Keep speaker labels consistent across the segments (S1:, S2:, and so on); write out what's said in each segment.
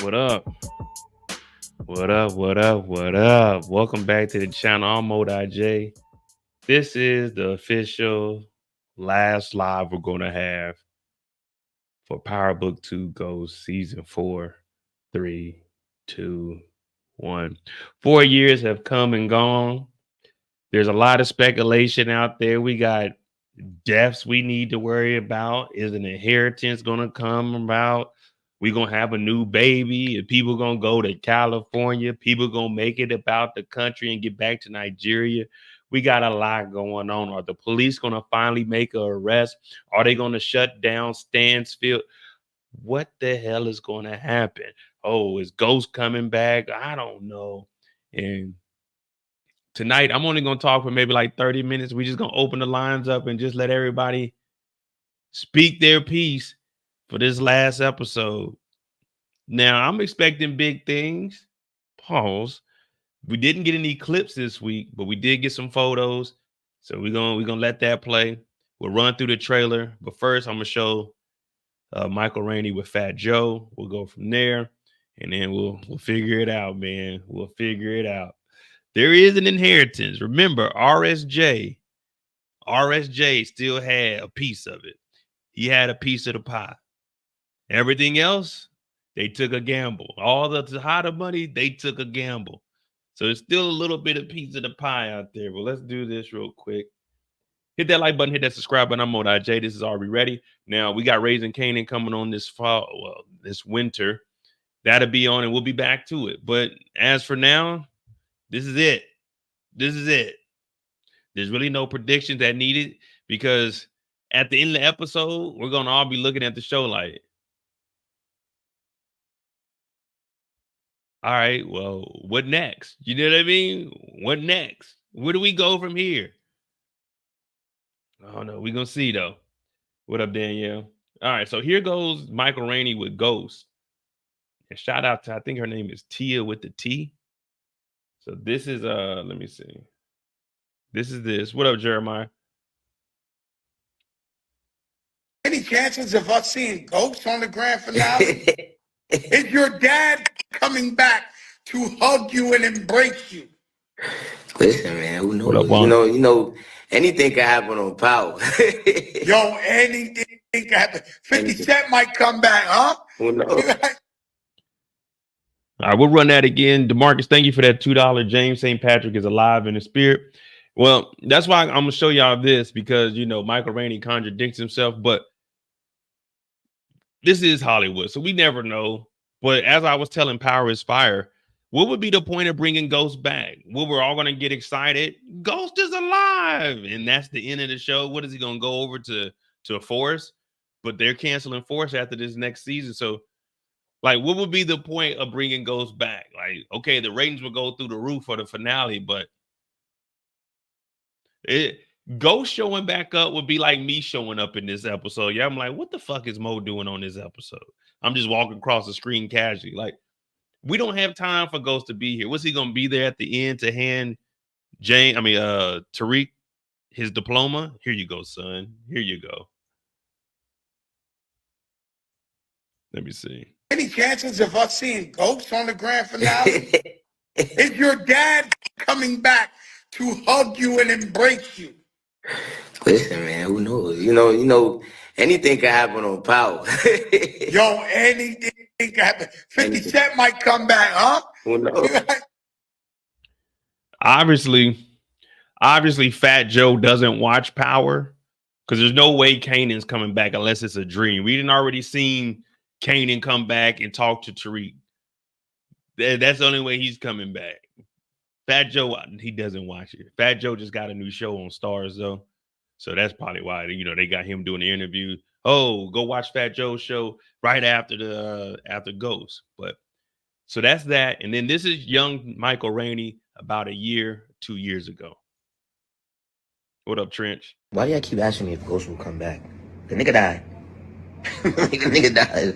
S1: What up? What up? What up? What up? Welcome back to the channel. I'm Monet Tejada. This is the official last live we're going to have for Power Book 2 Ghost Season 4. 3, 2, 1. 4 years have come and gone. There's a lot of speculation out there. We got deaths we need to worry about. Is an inheritance going to come about? We're going to have a new baby, and people going to go to California. People going to make it about the country and get back to Nigeria. We got a lot going on. Are the police going to finally make an arrest? Are they going to shut down Stansfield? What the hell is going to happen? Oh, is Ghost coming back? I don't know. And tonight, I'm only going to talk for maybe like 30 minutes. We're just going to open the lines up and just let everybody speak their piece for this last episode. Now, I'm expecting big things. Pause. We didn't get any clips this week, but we did get some photos. So we're gonna let that play. We'll run through the trailer. But first, I'm going to show Michael Rainey with Fat Joe. We'll go from there, and then we'll figure it out, man. We'll figure it out. There is an inheritance. Remember, RSJ still had a piece of it. He had a piece of the pie. Everything else, they took a gamble. All the Tejada money, they took a gamble. So there's still a little bit of piece of the pie out there. But let's do this real quick. Hit that like button, hit that subscribe button. I'm Monet Tejada. This is Already Ready. Now, we got Raising Canaan coming on this fall, well, this winter. That'll be on, and we'll be back to it. But as for now, this is it. This is it. There's really no predictions that needed, because at the end of the episode, we're going to all be looking at the show like, all right, well, what next? You know what I mean? What next? Where do we go from here? I don't know. We're going to see, though. What up, Danielle? All right, so here goes Michael Rainey with Ghost. And shout out to, I think her name is Tia with the T. So this is, let me see. This is this. What up, Jeremiah?
S2: Any chances of us seeing Ghost on the grand finale? Is your dad coming back to hug you and embrace you?
S3: Listen, man, who knows? You know, anything can happen on Power.
S2: Yo, anything can happen. 50 Cent might come back, huh?
S3: Who knows?
S1: All right, we'll run that again. DeMarcus, thank you for that $2. James St. Patrick is alive in the spirit. Well, that's why I'm going to show y'all this, because, you know, Michael Rainey contradicts himself, but this is Hollywood, so we never know. But as I was telling Power is Fire, what would be the point of bringing Ghost back? Well, we're all going to get excited. Ghost is alive, and that's the end of the show. What is he going to go over to Force? But they're canceling Force after this next season, so like, what would be the point of bringing Ghost back? Like, okay, the ratings will go through the roof for the finale, but Ghost showing back up would be like me showing up in this episode. Yeah, I'm like, what the fuck is Mo doing on this episode? I'm just walking across the screen casually. Like, We don't have time for Ghost to be here. What's he gonna be there at the end to hand Tariq his diploma? Here you go, son. Here you go. Let me see.
S2: Any chances of us seeing Ghost on the grand finale? Is your dad coming back to hug you and embrace you?
S3: Listen, man, who knows? You know, anything can happen on Paolo.
S2: Yo, anything can happen. 50 Cent might come back, huh?
S3: Who knows?
S1: Obviously, Fat Joe doesn't watch Power because there's no way Kanan's coming back unless it's a dream. We didn't already seen Kanan come back and talk to Tariq. That's the only way he's coming back. Fat Joe, he doesn't watch it. Fat Joe just got a new show on Stars, though. So that's probably why, they got him doing the interview. Oh, go watch Fat Joe's show right after after Ghost. But so that's that. And then this is young Michael Rainey about 2 years ago. What up, Trench?
S3: Why do y'all keep asking me if Ghost will come back? The nigga died. The nigga died.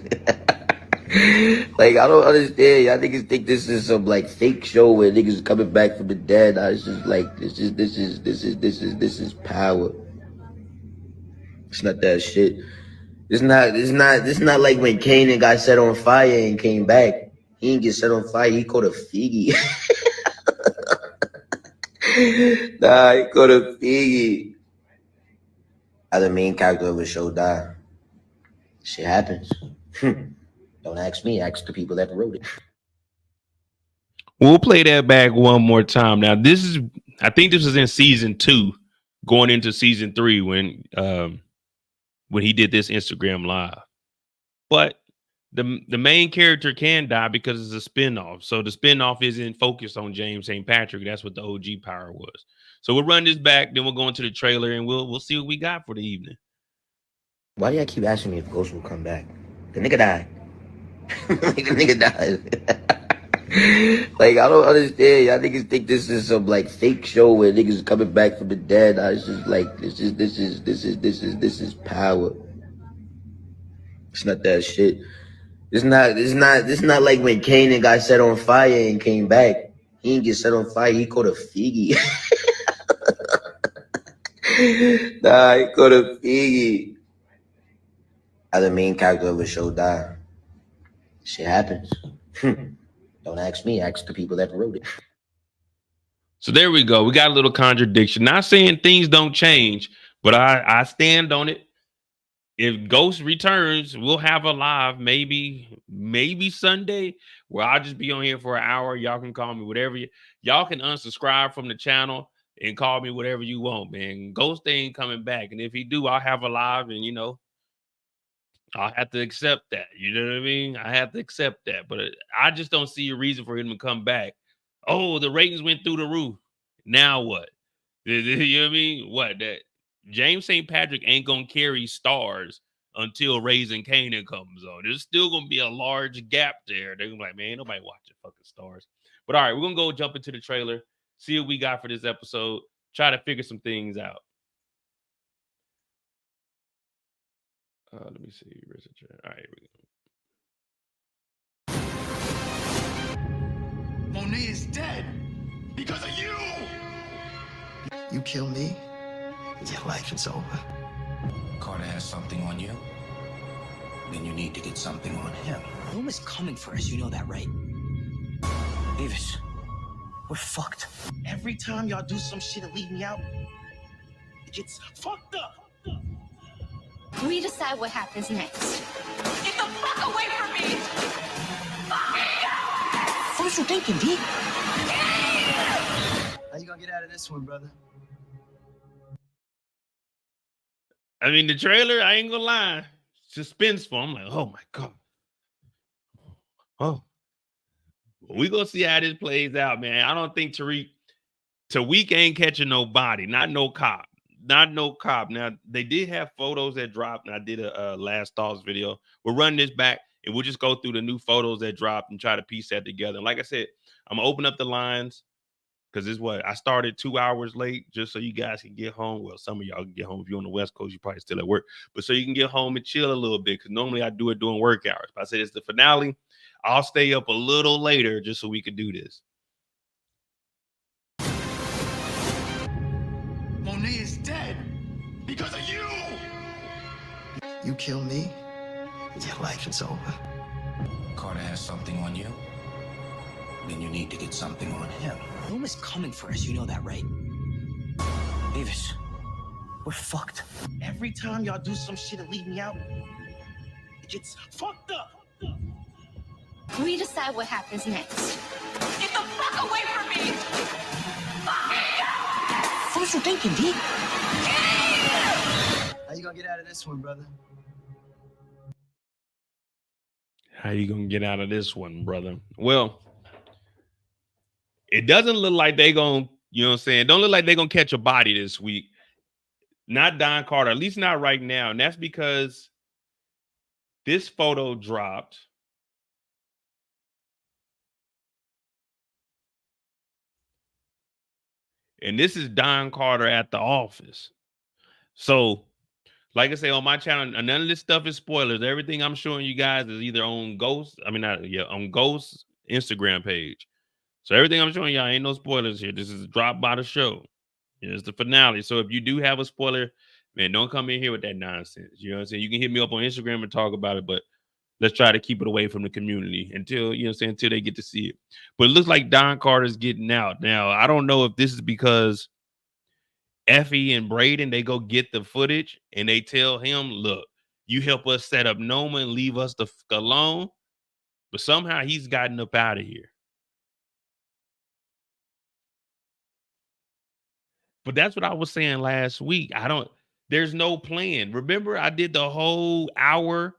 S3: Like, I don't understand. Y'all niggas think this is some like fake show where niggas coming back from the dead. It's just like this is power. It's not that shit. It's not like when Kanan got set on fire and came back. He didn't get set on fire. He caught a figgy. Nah, he caught a figgy. The main character of a show died. Shit happens. Don't ask me. Ask the people that wrote it.
S1: We'll play that back one more time. Now, I think this was in season 2, going into season 3 when he did this Instagram live. But the main character can die because it's a spinoff. So the spinoff isn't focused on James St. Patrick. That's what the OG Power was. So we'll run this back, then we'll go into the trailer and we'll see what we got for the evening.
S3: Why do y'all keep asking me if Ghost will come back? The nigga died. The nigga died. Like, I don't understand. Y'all niggas think this is some like fake show where niggas coming back from the dead. It's just like this is power. It's not that shit. It's not like when Kanan got set on fire and came back. He didn't get set on fire. He caught a figgy. Nah, he caught a figgy. The main character of a show died. Shit happens. Don't ask me. Ask the people that wrote it.
S1: So there we go. We got a little contradiction. Not saying things don't change, but I stand on it. If Ghost returns, we'll have a live maybe Sunday where I'll just be on here for an hour. Y'all can call me whatever. Y'all can unsubscribe from the channel and call me whatever you want, man. Ghost ain't coming back. And if he do, I'll have a live and, I'll have to accept that. You know what I mean? I have to accept that. But I just don't see a reason for him to come back. Oh, the ratings went through the roof. Now what? You know what I mean? What? That James St. Patrick ain't going to carry Stars until Raising Kanan comes on. There's still going to be a large gap there. They're going to be like, man, ain't nobody watching fucking Stars. But all right, we're going to go jump into the trailer, see what we got for this episode, try to figure some things out. Let me see. Where's the chat? All right, here we go.
S2: Monet is dead because of you.
S4: You kill me, your life is over.
S5: Carter has something on you, then you need to get something on him.
S6: Noma's coming for us, you know that, right?
S5: Davis, we're fucked.
S4: Every time y'all do some shit and leave me out, it gets fucked up.
S7: We decide what happens next.
S6: Get the fuck away from me!
S4: What was you thinking, D? How you gonna get out of this one, brother?
S1: I mean, the trailer, I ain't gonna lie, suspenseful. I'm like, oh my God. Oh. We gonna see how this plays out, man. I don't think Tariq ain't catching nobody, not no cop. Now, they did have photos that dropped, and I did a last thoughts video. We'll run this back, and we'll just go through the new photos that dropped and try to piece that together. And like I said, I'm going to open up the lines. Because this is what I started 2 hours late just so you guys can get home. Well, some of y'all can get home. If you're on the West Coast, you're probably still at work. But so you can get home and chill a little bit. Because normally I do it during work hours. But I said it's the finale. I'll stay up a little later just so we could do this.
S2: Monet is dead because of you.
S4: You kill me, your life is over.
S5: Carter has something on you, then you need to get something on him.
S6: Noma's coming for us, you know that, right?
S4: Davis, we're fucked. Every time y'all do some shit and leave me out, it gets fucked up.
S7: We decide what happens next.
S6: Get the fuck away from me!
S4: What was you thinking, D? How you gonna get out of this one, brother?
S1: How you gonna get out of this one, brother? Well, it doesn't look like they gonna, you know what I'm saying? Don't look like they're gonna catch a body this week. Not Don Carter, at least not right now. And that's because this photo dropped. And this is Don Carter at the office. So, like I say on my channel, none of this stuff is spoilers. Everything I'm showing you guys is either on Ghost, on Ghost's Instagram page. So everything I'm showing y'all ain't no spoilers here. This is dropped by the show. It's the finale. So if you do have a spoiler, man, don't come in here with that nonsense. You know what I'm saying? You can hit me up on Instagram and talk about it, but let's try to keep it away from the community until, you know what I'm saying, until they get to see it. But it looks like Don Carter's getting out. Now, I don't know if this is because Effie and Brayden, they go get the footage and they tell him, look, you help us set up Noma and leave us the fuck alone. But somehow he's gotten up out of here. But that's what I was saying last week. There's no plan. Remember, I did the whole hour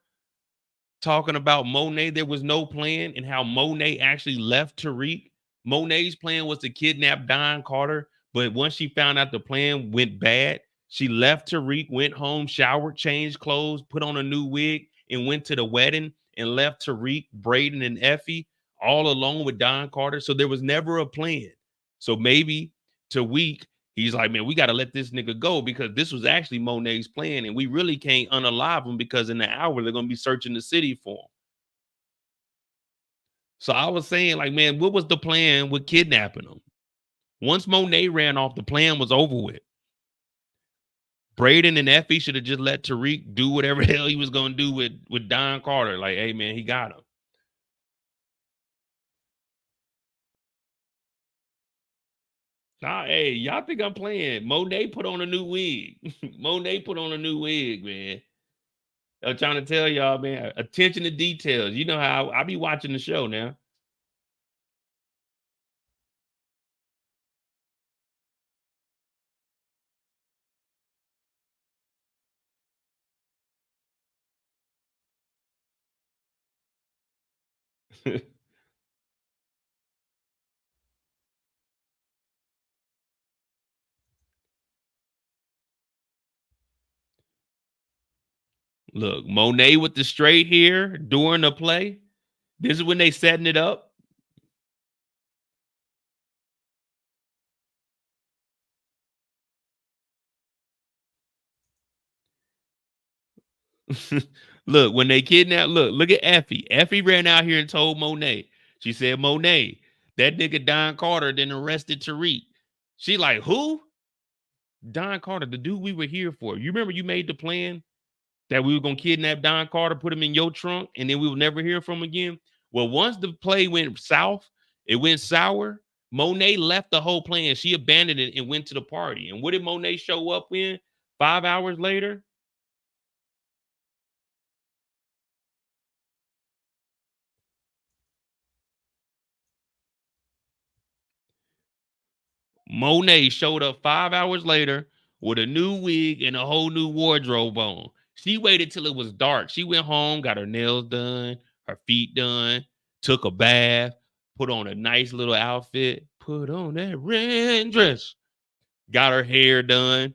S1: talking about Monet. There was no plan and how Monet actually left Tariq. Monet's plan was to kidnap Don Carter. But once she found out the plan went bad, she left Tariq, went home, showered, changed clothes, put on a new wig, and went to the wedding and left Tariq, Brayden, and Effie all alone with Don Carter. So there was never a plan. So maybe Tariq, he's like, man, we got to let this nigga go because this was actually Monet's plan, and we really can't unalive him because in an hour they're going to be searching the city for him. So I was saying, like, man, what was the plan with kidnapping him? Once Monet ran off, the plan was over with. Brayden and Effie should have just let Tariq do whatever the hell he was going to do with Don Carter. Like, hey, man, he got him. Nah, hey, y'all think I'm playing? Monet put on a new wig. Monet put on a new wig, man. I'm trying to tell y'all, man, attention to details. You know how I be watching the show now. Look, Monet with the straight hair during the play. This is when they setting it up. Look, when they kidnapped, look at Effie. Effie ran out here and told Monet. She said, Monet, that nigga Don Carter then arrested Tariq. She like, who? Don Carter, the dude we were here for. You remember you made the plan that we were going to kidnap Don Carter, put him in your trunk, and then we will never hear from him again? Well, once the play went south, it went sour. Monet left the whole plan. She abandoned it and went to the party. And what did Monet show up in 5 hours later? Monet showed up 5 hours later with a new wig and a whole new wardrobe on. She waited till it was dark. She went home, got her nails done, her feet done, took a bath, put on a nice little outfit, put on that red dress, got her hair done.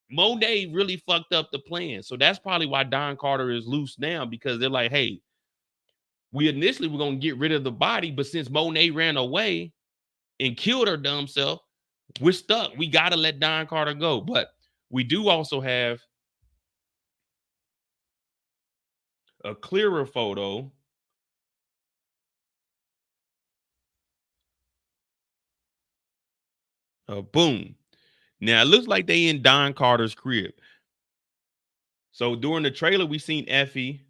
S1: Monet really fucked up the plan. So that's probably why Don Carter is loose now, because they're like, hey, we initially were going to get rid of the body, but since Monet ran away, and killed her dumb self, we're stuck. We got to let Don Carter go. But we do also have a clearer photo of boom. Now, it looks like they in Don Carter's crib. So during the trailer, we seen Effie.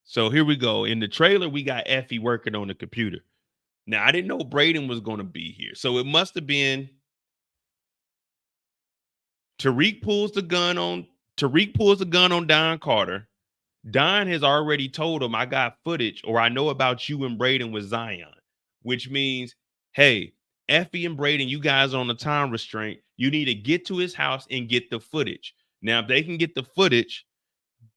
S1: So here we go. In the trailer, we got Effie working on the computer. Now, I didn't know Brayden was going to be here. So it must have been Tariq pulls the gun on Don Carter. Don has already told him, I got footage, or I know about you and Brayden with Zion, which means, hey, Effie and Brayden, you guys are on a time restraint. You need to get to his house and get the footage. Now, if they can get the footage,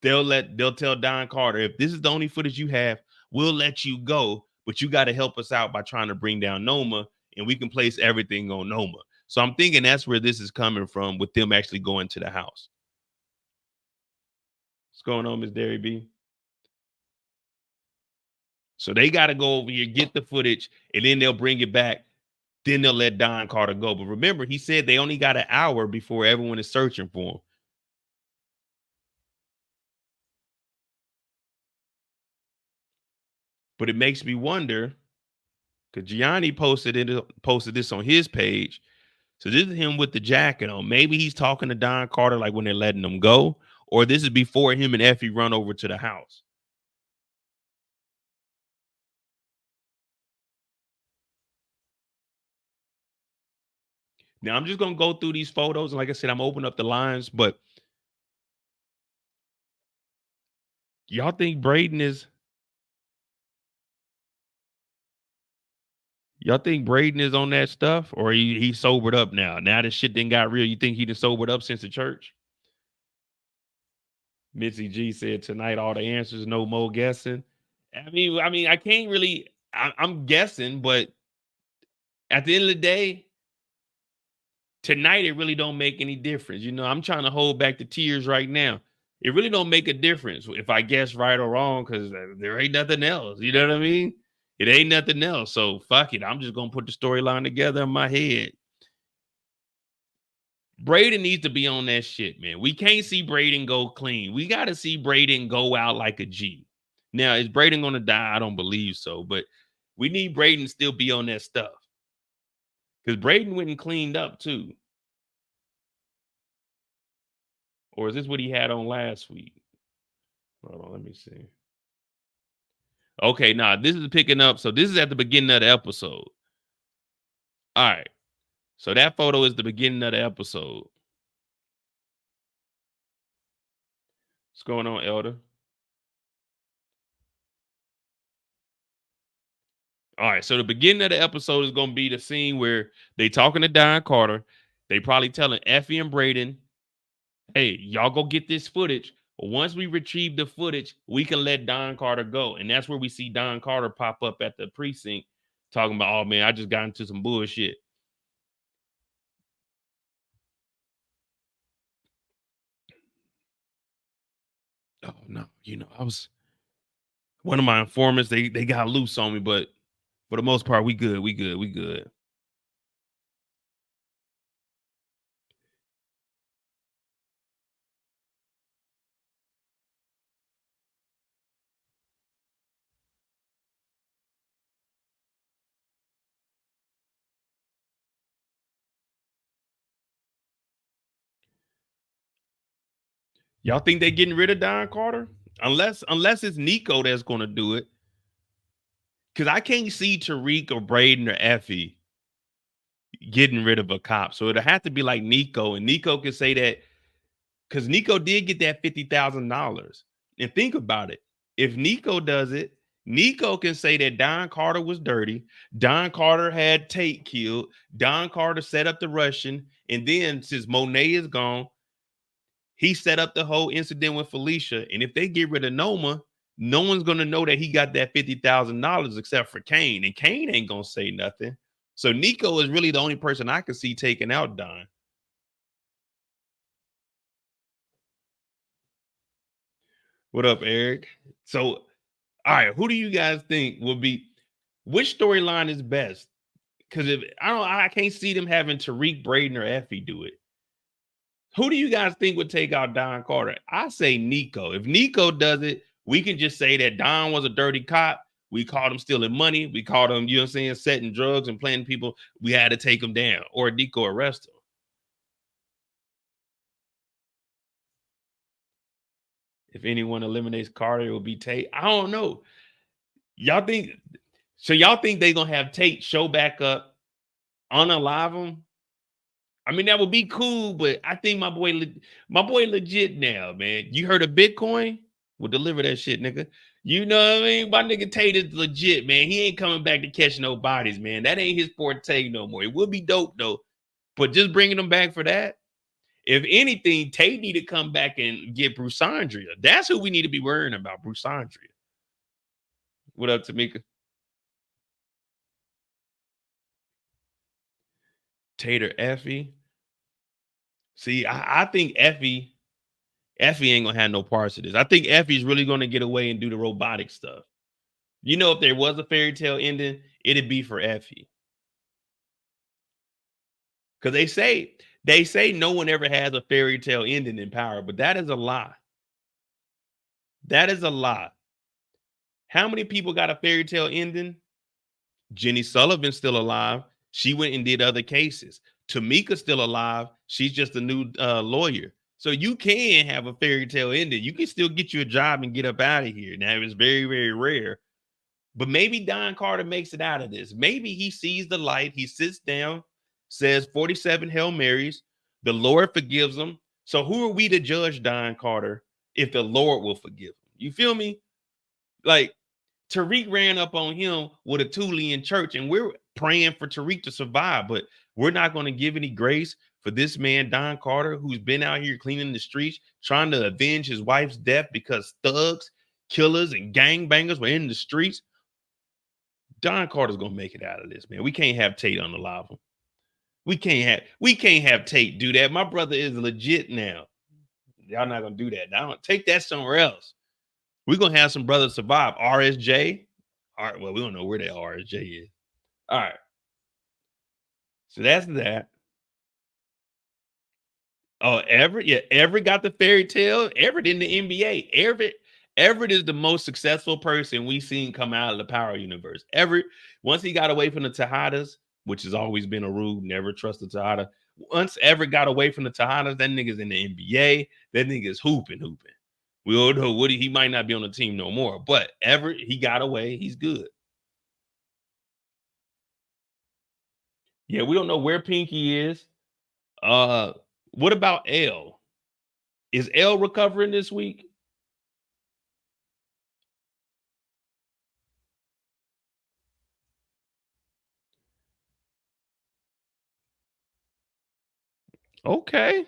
S1: they'll tell Don Carter, if this is the only footage you have, we'll let you go, but you got to help us out by trying to bring down Noma, and we can place everything on Noma. So I'm thinking that's where this is coming from, with them actually going to the house. What's going on, Miss Derry B? So they got to go over here, get the footage, and then they'll bring it back. Then they'll let Don Carter go. But remember, he said they only got an hour before everyone is searching for him. But it makes me wonder, because Gianni posted this on his page. So this is him with the jacket on. Maybe he's talking to Don Carter like when they're letting him go, or this is before him and Effie run over to the house. Now, I'm just going to go through these photos. And like I said, I'm opening up the lines, but y'all think Brayden is on that stuff, or he sobered up now? Now this shit done got real. You think he done sobered up since the church? Missy G said tonight all the answers, no more guessing. I mean, I can't really. I'm guessing, but at the end of the day, tonight it really don't make any difference. You know, I'm trying to hold back the tears right now. It really don't make a difference if I guess right or wrong, because there ain't nothing else. You know what I mean? It ain't nothing else. So fuck it. I'm just gonna put the storyline together in my head. Brayden needs to be on that shit, man. We can't see Brayden go clean. We got to see Brayden go out like a G. Now, is Brayden going to die? I don't believe so, but we need Brayden to still be on that stuff, because Brayden went and cleaned up too. Or is this what he had on last week? Hold on, let me see. Okay, nah, this is picking up. So this is at the beginning of the episode. All right. So that photo is the beginning of the episode. What's going on, Elder? All right, so the beginning of the episode is going to be the scene where they talking to Don Carter. They probably telling Effie and Brayden, hey, y'all go get this footage. But once we retrieve the footage, we can let Don Carter go. And that's where we see Don Carter pop up at the precinct talking about, oh, man, I just got into some bullshit. Oh, no, you know, I was one of my informants. They got loose on me, but for the most part, we good. Y'all think they getting rid of Don Carter? Unless it's Nico that's going to do it. Because I can't see Tariq or Brayden or Effie getting rid of a cop. So it'll have to be like Nico. And Nico can say that, because Nico did get that $50,000. And think about it. If Nico does it, Nico can say that Don Carter was dirty. Don Carter had Tate killed. Don Carter set up the Russian. And then since Monet is gone, he set up the whole incident with Felicia. And if they get rid of Noma, no one's going to know that he got that $50,000 except for Kane. And Kane ain't going to say nothing. So Nico is really the only person I can see taking out Don. What up, Eric? So, all right, who do you guys think will be? Which storyline is best? Because if I can't see them having Tariq, Brayden, or Effie do it. Who do you guys think would take out Don Carter? I say Nico. If Nico does it, we can just say that Don was a dirty cop. We caught him stealing money. We caught him, you know what I'm saying, setting drugs and playing people. We had to take him down, or Nico arrest him. If anyone eliminates Carter, it will be Tate. I don't know. Y'all think so? Y'all think they gonna have Tate show back up, unalive him? I mean, that would be cool, but I think my boy legit now, man. You heard of Bitcoin? We'll deliver that shit, nigga. You know what I mean? My nigga Tate is legit, man. He ain't coming back to catch no bodies, man. That ain't his forte no more. It would be dope though, but just bringing him back for that. If anything, Tate need to come back and get Bruce Andrea. That's who we need to be worrying about, Bruce Andrea. What up, Tamika? Tater Effie. See, I think Effie ain't gonna have no parts of this. I think Effie's really gonna get away and do the robotic stuff. You know, if there was a fairy tale ending, it'd be for Effie. Because they say no one ever has a fairy tale ending in Power, but that is a lie. That is a lie. How many people got a fairy tale ending? Jenny Sullivan's still alive. She went and did other cases. Tamika's still alive. She's just a new lawyer. So you can have a fairy tale ending. You can still get you a job and get up out of here. Now, it's very, very rare. But maybe Don Carter makes it out of this. Maybe he sees the light. He sits down, says 47 Hail Marys. The Lord forgives him. So who are we to judge Don Carter if the Lord will forgive him? You feel me? Like, Tariq ran up on him with a Thule in church, and we're praying for Tariq to survive, but we're not going to give any grace for this man, Don Carter, who's been out here cleaning the streets, trying to avenge his wife's death because thugs, killers, and gangbangers were in the streets. Don Carter's going to make it out of this, man. We can't have Tate unalive him. We can't have Tate do that. My brother is legit now. Y'all not going to do that. I don't take that somewhere else. We're going to have some brothers survive. RSJ. All right, well, we don't know where that RSJ is. All right. So that's that. Oh, Everett. Yeah, Everett got the fairy tale. Everett in the NBA. Everett is the most successful person we've seen come out of the Power universe. Everett, once he got away from the Tejadas, which has always been a rule, never trust the Tejada. Once Everett got away from the Tejadas, that nigga's in the NBA. That nigga's hooping. We all know Woody, he might not be on the team no more, but Everett, he got away. He's good. Yeah, we don't know where Pinky is. What about L? Is L recovering this week? Okay.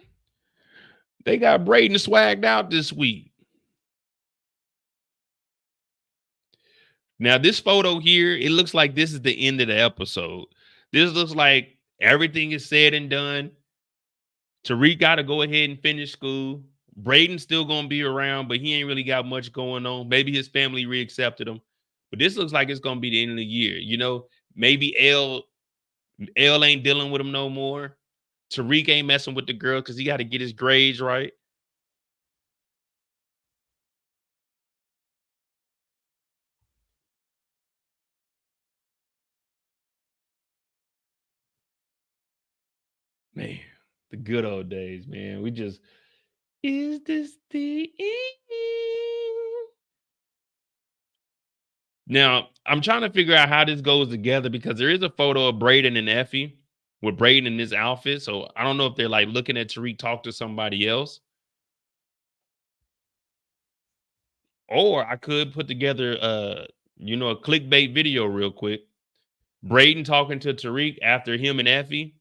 S1: They got Brayden swagged out this week. Now, this photo here, it looks like this is the end of the episode. This looks like everything is said and done. Tariq got to go ahead and finish school. Brayden's still going to be around, but he ain't really got much going on. Maybe his family reaccepted him. But this looks like it's going to be the end of the year. You know, maybe L ain't dealing with him no more. Tariq ain't messing with the girl because he got to get his grades right. Man, the good old days, man. Is this the end? Now, I'm trying to figure out how this goes together because there is a photo of Brayden and Effie with Brayden in this outfit. So I don't know if they're like looking at Tariq talk to somebody else. Or I could put together a clickbait video real quick. Brayden talking to Tariq after him and Effie.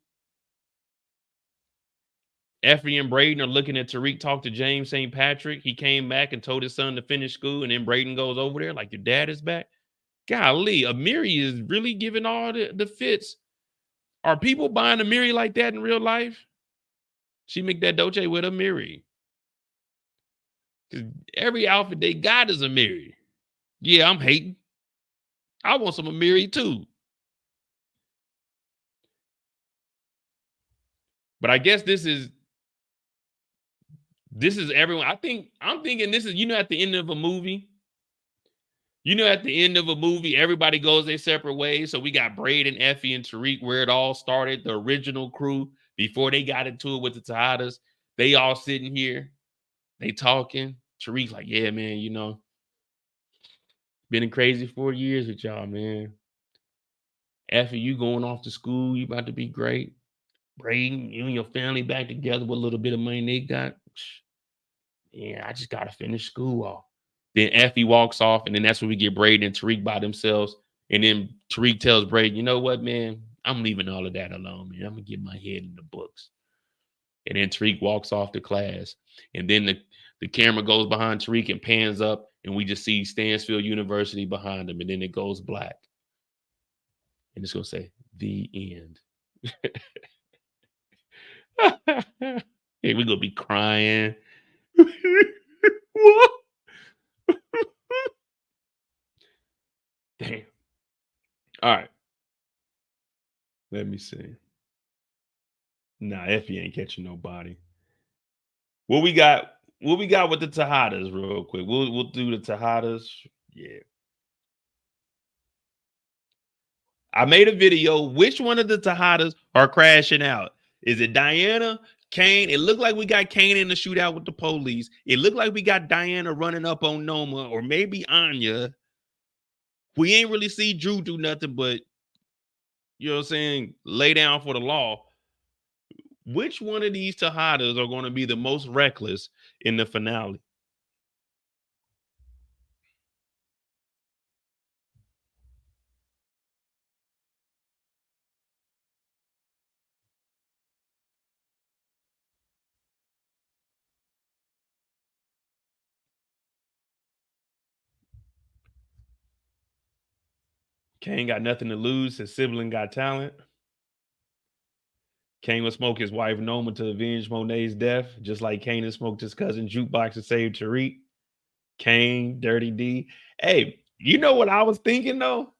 S1: Effie and Brayden are looking at Tariq talk to James St. Patrick. He came back and told his son to finish school, and then Brayden goes over there like your dad is back. Golly, Amiri is really giving all the fits. Are people buying Amiri like that in real life? She make that Dolce with Amiri. Because every outfit they got is a Amiri. Yeah, I'm hating. I want some Amiri too. But I guess this is everyone. I'm thinking this is, at the end of a movie. At the end of a movie, everybody goes their separate ways. So we got Brayden, Effie, and Tariq where it all started. The original crew, before they got into it with the Tejadas, they all sitting here, they talking. Tariq's like, yeah, man, been in crazy 4 years with y'all, man. Effie, you going off to school, you about to be great. Brayden, you and your family back together with a little bit of money they got. Yeah, I just got to finish school off. Then Effie walks off, and then that's when we get Brayden and Tariq by themselves. And then Tariq tells Brayden, you know what, man? I'm leaving all of that alone, man. I'm going to get my head in the books. And then Tariq walks off to class. And then the camera goes behind Tariq and pans up, and we just see Stansfield University behind him. And then it goes black. And it's going to say, the end. Hey, we're going to be crying. What? Damn. All right. Let me see. Nah, Effie ain't catching nobody. What we got with the Tejadas real quick? We'll do the Tejadas. Yeah. I made a video. Which one of the Tejadas are crashing out? Is it Diana? Kane? It looked like we got Kane in the shootout with the police. It looked like we got Diana running up on Noma, or maybe Anya. We ain't really see Drew do nothing but, you know what I'm saying, lay down for the law. Which one of these Tejadas are going to be the most reckless in the finale? Kane got nothing to lose. His sibling got talent. Kane would smoke his wife Noma to avenge Monet's death, just like Kane had smoked his cousin Jukebox to save Tariq. Kane, Dirty D. Hey, you know what I was thinking though?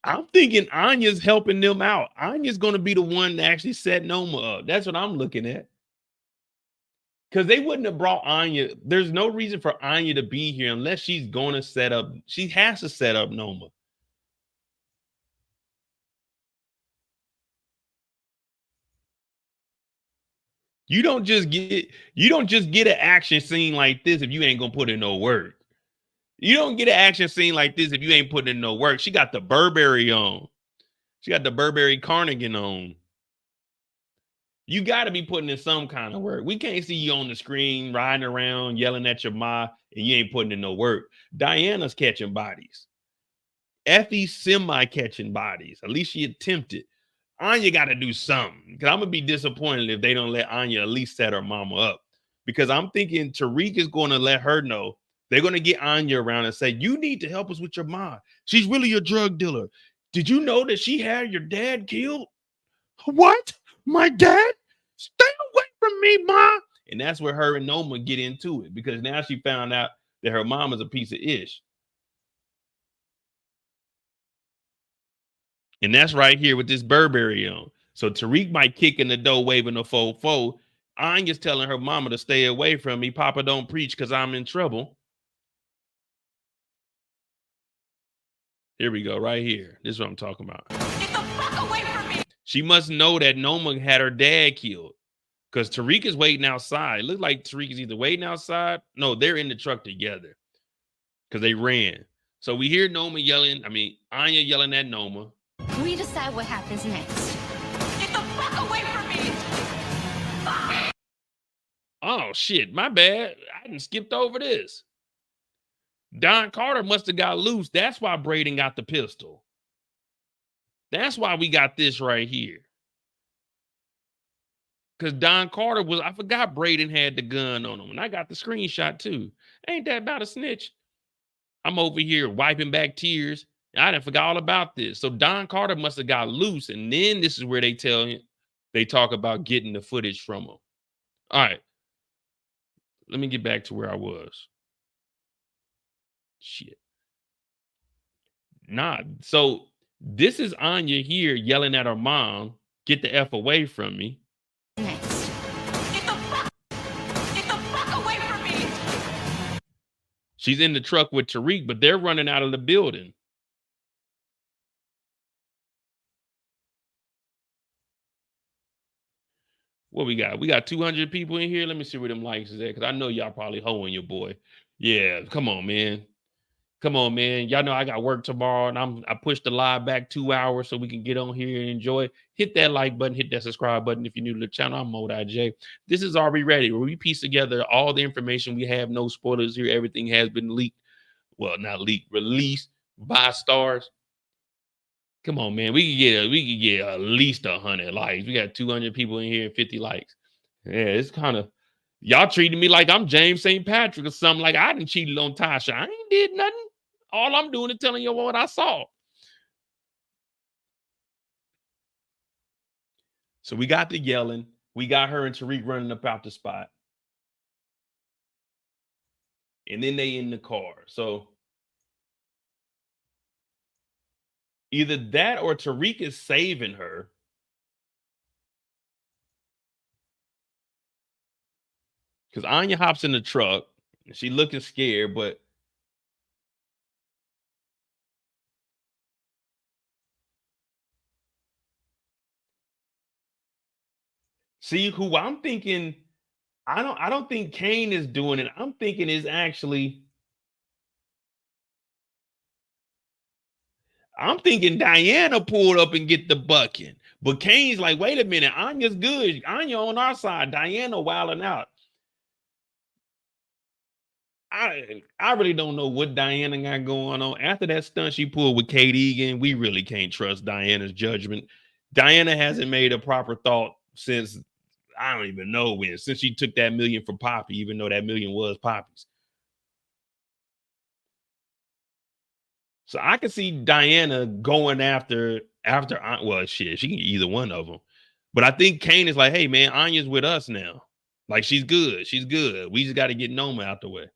S1: I'm thinking Anya's helping them out. Anya's going to be the one to actually set Noma up. That's what I'm looking at. Because they wouldn't have brought Anya. There's no reason for Anya to be here unless she's going to set up. She has to set up Noma. You don't just get an action scene like this if you ain't gonna put in no work. You don't get an action scene like this if you ain't putting in no work. She got the Burberry on. She got the Burberry cardigan on. You got to be putting in some kind of work. We can't see you on the screen riding around yelling at your ma and you ain't putting in no work. Diana's catching bodies. Effie's semi-catching bodies. At least she attempted. Anya got to do something. Because I'm going to be disappointed if they don't let Anya at least set her mama up. Because I'm thinking Tariq is going to let her know. They're going to get Anya around and say, you need to help us with your mom. She's really a drug dealer. Did you know that she had your dad killed? What? My dad? Stay away from me, Ma. And that's where her and Noma get into it. Because now she found out that her mom is a piece of ish. And that's right here with this Burberry on. So Tariq might kick in the door waving a fofo. Anya's telling her mama to stay away from me. Papa don't preach because I'm in trouble. Here we go, right here. This is what I'm talking about.
S6: Get the fuck away from me!
S1: She must know that Noma had her dad killed. Because Tariq is waiting outside. It looks like Tariq is either waiting outside. No, they're in the truck together. Because they ran. So we hear Noma yelling. Anya yelling at Noma.
S7: We decide what happens next.
S6: Get the fuck away from me!
S1: Oh, shit. My bad. I done skipped over this. Don Carter must have got loose. That's why Brayden got the pistol. That's why we got this right here. Because Don Carter was, I forgot Brayden had the gun on him. And I got the screenshot too. Ain't that about a snitch? I'm over here wiping back tears. I done forgot all about this. So Don Carter must have got loose. And then this is where they talk about getting the footage from him. All right. Let me get back to where I was. Shit. Nah. So this is Anya here yelling at her mom, "Get the F away from me."
S7: Next.
S6: Get the fuck away from me!
S1: She's in the truck with Tariq, but they're running out of the building. What we got? We got 200 people in here. Let me see where them likes is at, because I know y'all probably hoeing your boy. Yeah, come on, man. Come on, man. Y'all know I got work tomorrow, and I pushed the live back 2 hours so we can get on here and enjoy. Hit that like button, hit that subscribe button if you're new to the channel. I'm Monet J. This is Are We Ready, where we piece together all the information. We have no spoilers here. Everything has been leaked. Well, not leaked, released by stars. Come on, man. We could get at least 100 likes. We got 200 people in here and 50 likes. Yeah, it's kind of y'all treating me like I'm James St. Patrick or something. Like I done cheated on Tasha. I ain't did nothing. All I'm doing is telling you what I saw. So we got the yelling. We got her and Tariq running up out the spot. And then they in the car. So either that or Tariq is saving her. Because Anya hops in the truck. She looking scared, but see who I'm thinking. I don't think Kane is doing it. I'm thinking is actually. I'm thinking Diana pulled up and get the bucking. But Kane's like, wait a minute, Anya's good. Anya on our side. Diana wilding out. I really don't know what Diana got going on. After that stunt she pulled with Kate Egan, we really can't trust Diana's judgment. Diana hasn't made a proper thought since, I don't even know when, since she took that $1 million from Poppy, even though that $1 million was Poppy's. So I can see Diana going after well, shit, she can get either one of them. But I think Kane is like, hey, man, Anya's with us now. Like, she's good. She's good. We just got to get Noma out the way.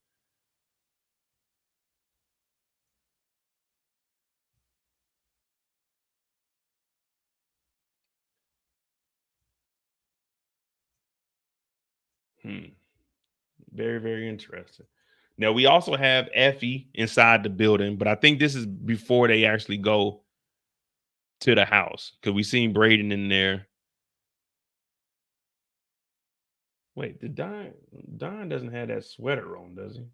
S1: Very, very interesting. Now, we also have Effie inside the building, but I think this is before they actually go to the house, because we seen Brayden in there. Wait, the Don doesn't have that sweater on, does he?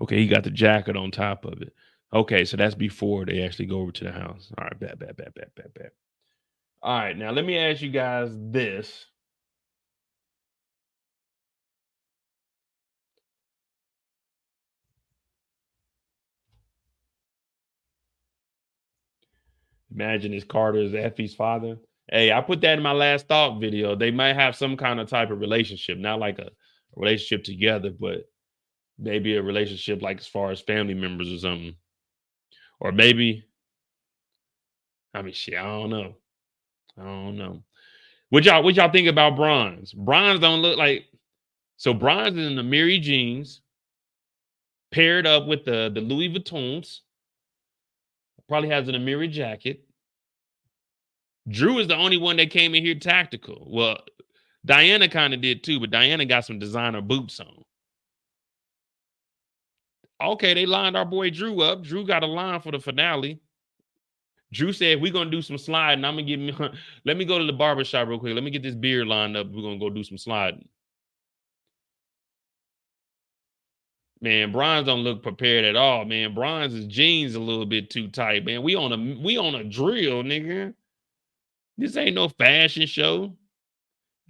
S1: Okay, he got the jacket on top of it. Okay, so that's before they actually go over to the house. All right, bad. All right, now let me ask you guys this. Imagine it's Carter is Effie's father. Hey, I put that in my last thought video. They might have some kind of type of relationship, not like a relationship together, but maybe a relationship like as far as family members or something. Or maybe, I mean, shit, I don't know. What y'all think about Bronze? Bronze don't look like, so Bronze is in the Mary jeans, paired up with the Louis Vuittons. Probably has an Amiri jacket. Drew is the only one that came in here tactical. Well, Diana kind of did too, but Diana got some designer boots on. Okay, they lined our boy Drew up. Drew got a line for the finale. Drew said, we're going to do some sliding. I'm going to give me, let me go to the barbershop real quick. Let me get this beard lined up. We're going to go do some sliding. Man, Bronze don't look prepared at all, man. Bronze's jeans a little bit too tight, man. We on a drill, nigga. This ain't no fashion show.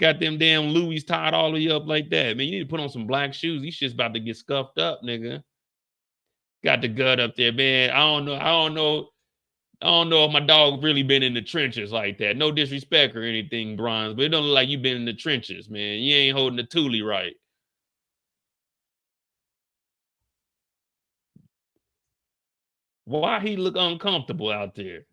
S1: Got them damn Louis tied all the way up like that. Man, you need to put on some black shoes. These shit's about to get scuffed up, nigga. Got the gut up there, man. I don't know if my dog really been in the trenches like that. No disrespect or anything, Bronze, but it don't look like you been in the trenches, man. You ain't holding the Thule right. Why he look uncomfortable out there?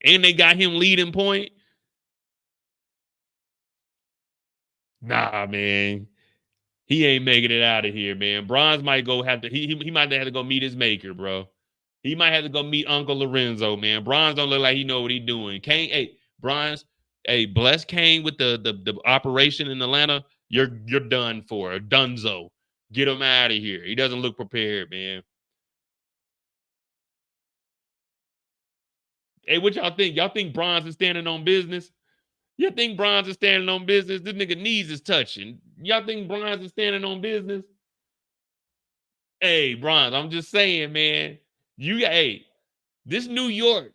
S1: And they got him leading point. Nah, man. He ain't making it out of here, man. Bronze might go have to, he might have to go meet his maker, bro. He might have to go meet Uncle Lorenzo, man. Bronze don't look like he know what he doing. Kane, hey, Bronze, hey, bless Kane with the operation in Atlanta. You're done for. Dunzo. Get him out of here. He doesn't look prepared, man. Hey, what y'all think? Y'all think Bronze is standing on business? Y'all think Bronze is standing on business? This nigga knees is touching. Y'all think Bronze is standing on business? Hey, Bronze, I'm just saying, man. Hey, this New York,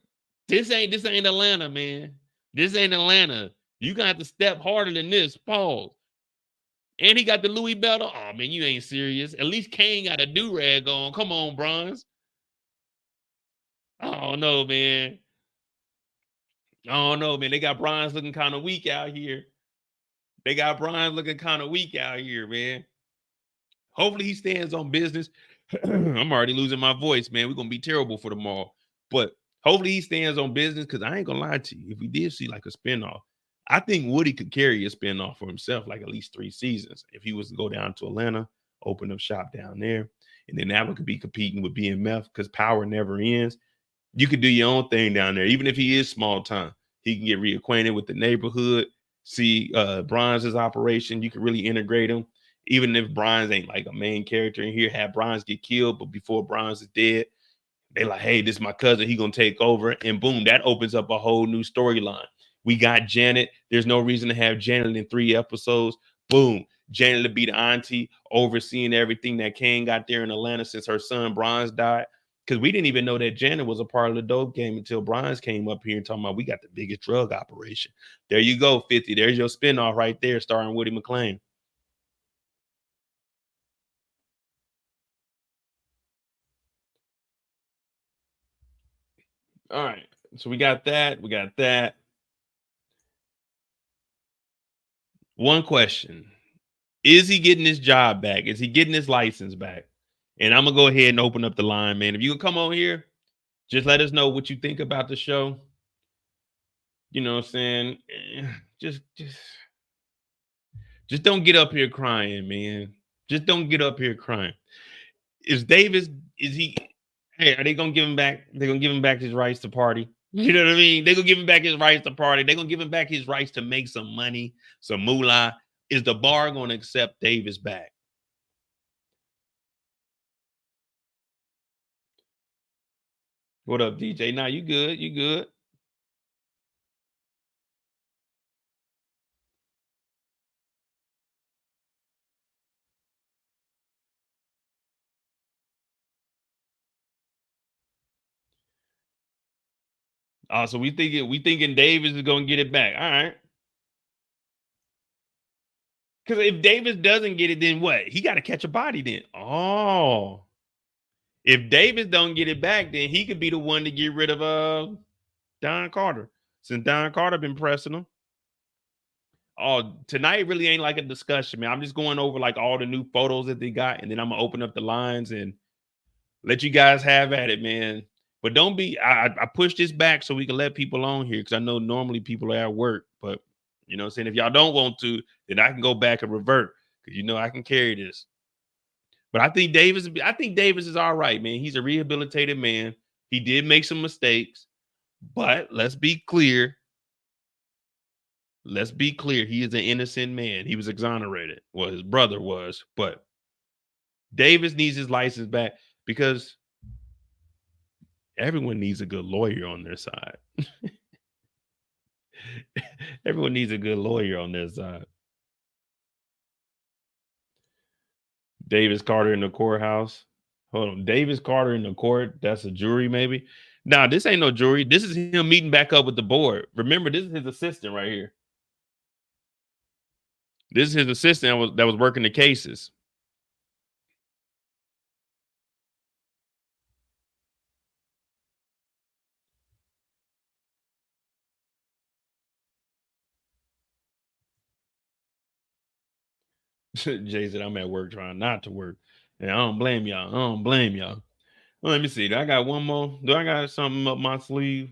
S1: this ain't Atlanta, man. This ain't Atlanta. You got to step harder than this. Pause. And he got the Louis belt on. Oh man, you ain't serious. At least Kane got a do-rag on. Come on, Bronze. I don't know, man. I don't know, man. They got Bronze looking kind of weak out here. They got Bronze looking kind of weak out here, man. Hopefully he stands on business. I'm already losing my voice, man. We're gonna be terrible for tomorrow. But hopefully he stands on business, because I ain't gonna lie to you. If we did see like a spinoff, I think Woody could carry a spinoff for himself, like at least 3 seasons. If he was to go down to Atlanta, open up shop down there, and then that one could be competing with BMF, because power never ends. You could do your own thing down there, even if he is small time. He can get reacquainted with the neighborhood, see Bronze's operation. You can really integrate him. Even if Bronze ain't like a main character in here, have Bronze get killed, but before Bronze is dead, they like, hey, this is my cousin. He gonna take over, and boom, that opens up a whole new storyline. We got Janet. There's no reason to have Janet in 3 episodes. Boom, Janet to be the auntie, overseeing everything that Kane got there in Atlanta since her son Bronze died. Because we didn't even know that Janet was a part of the dope game until Bronze came up here and talking about we got the biggest drug operation. There you go, 50. There's your spinoff right there, starring Woody McClain. All right. So we got that. We got that. One question. Is he getting his job back? Is he getting his license back? And I'm going to go ahead and open up the line, man. If you can come on here, just let us know what you think about the show. You know what I'm saying? Just don't get up here crying, man. Just don't get up here crying. Is he, hey, are they going to give him back? They're going to give him back his rights to party. You know what I mean? They're going to give him back his rights to party. They're going to give him back his rights to make some money, some moolah. Is the bar going to accept Davis back? What up, DJ? Nah, you good. You good. So we thinking Davis is going to get it back. All right. Because if Davis doesn't get it, then what? He got to catch a body then. Oh. If Davis don't get it back, then he could be the one to get rid of Don Carter. Since Don Carter been pressing him. Oh, tonight really ain't like a discussion, man. I'm just going over like all the new photos that they got, and then I'm gonna open up the lines and let you guys have at it, man. But don't be. I push this back so we can let people on here, because I know normally people are at work. But you know what I'm saying? If y'all don't want to, then I can go back and revert, because you know I can carry this. But I think Davis is all right, man. He's a rehabilitated man. He did make some mistakes, but let's be clear. Let's be clear. He is an innocent man. He was exonerated. Well, his brother was, but Davis needs his license back, because everyone needs a good lawyer on their side. Everyone needs a good lawyer on their side. Davis Carter in the courthouse. Hold on. Davis Carter in the court. That's a jury, maybe. Nah, this ain't no jury. This is him meeting back up with the board. Remember, this is his assistant right here. This is his assistant that was working the cases. Jay said, I'm at work trying not to work. And I don't blame y'all. I don't blame y'all. Well, let me see. Do I got one more? Do I got something up my sleeve?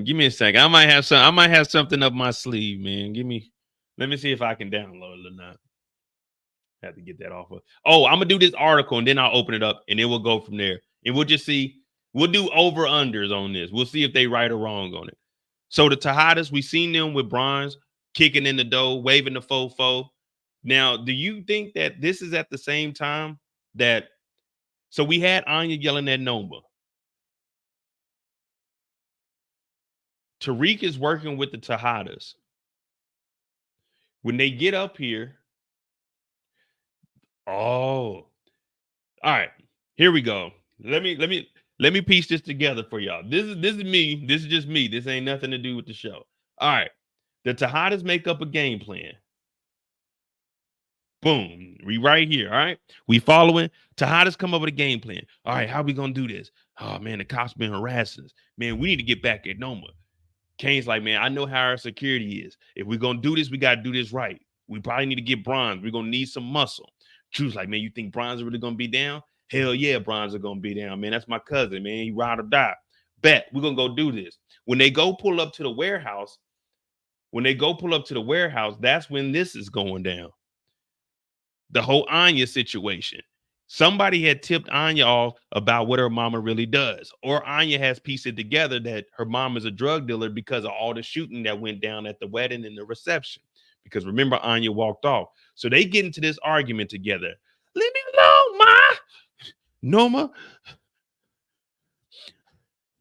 S1: Give me a second. I might have something up my sleeve, man. Let me see if I can download it or not. Have to get that off of. Oh, I'm gonna do this article and then I'll open it up and then we'll go from there. And we'll just see. We'll do over unders on this. We'll see if they right or wrong on it. So the Tejadas, we seen them with bronze kicking in the dough, waving the fofo. Now, do you think that this is at the same time that? So we had Anya yelling at Noma. Tariq is working with the Tejadas. When they get up here, all right, here we go. Let me piece this together for y'all. This is me. This is just me. This ain't nothing to do with the show. All right, the Tejadas make up a game plan. Boom, we right here. All right, we following. Tejadas come up with a game plan. All right, how we gonna do this? Oh man, the cops been harassing us. Man, we need to get back at Noma. Kane's like, man, I know how our security is. If we're going to do this, we got to do this right. We probably need to get bronze. We're going to need some muscle. Truth's like, man, you think bronze are really going to be down? Hell yeah, bronze are going to be down, man. That's my cousin, man. He ride or die. Bet, we're going to go do this. When they go pull up to the warehouse, that's when this is going down. The whole Anya situation. Somebody had tipped Anya off about what her mama really does. Or Anya has pieced it together that her mom is a drug dealer because of all the shooting that went down at the wedding and the reception. Because remember, Anya walked off. So they get into this argument together. Leave me alone, Ma. Noma,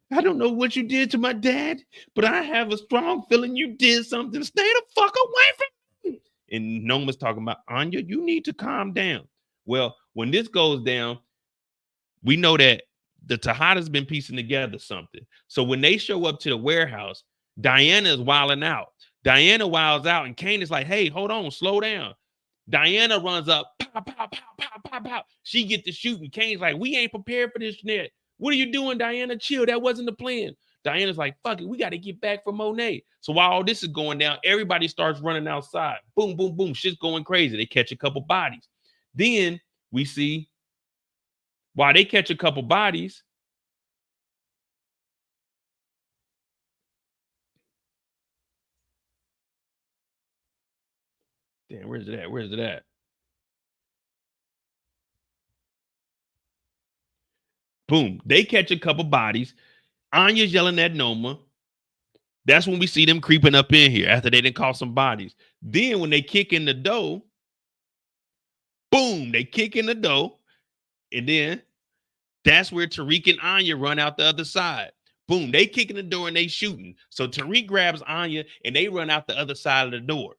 S1: I don't know what you did to my dad, but I have a strong feeling you did something. Stay the fuck away from me. And Noma's talking about, Anya, you need to calm down. Well, when this goes down, we know that the Tejada's been piecing together something. So when they show up to the warehouse, Diana is wilding out. Diana wilds out, and Kane is like, hey, hold on, slow down. Diana runs up, pow, pow, pow, pow, pow, pow. She gets to shooting. Kane's like, we ain't prepared for this net. What are you doing, Diana? Chill, that wasn't the plan. Diana's like, fuck it, we got to get back for Monet. So while all this is going down, everybody starts running outside. Boom, boom, boom, shit's going crazy. They catch a couple bodies. Then we see, while they catch a couple bodies, damn, where's it at? Where's it at? Boom, they catch a couple bodies. Anya's yelling at Noma. That's when we see them creeping up in here after they didn't call some bodies. Then when they kick in the door, boom, they kick in the door. And then that's where Tariq and Anya run out the other side. Boom, they kick in the door and they shooting. So Tariq grabs Anya and they run out the other side of the door.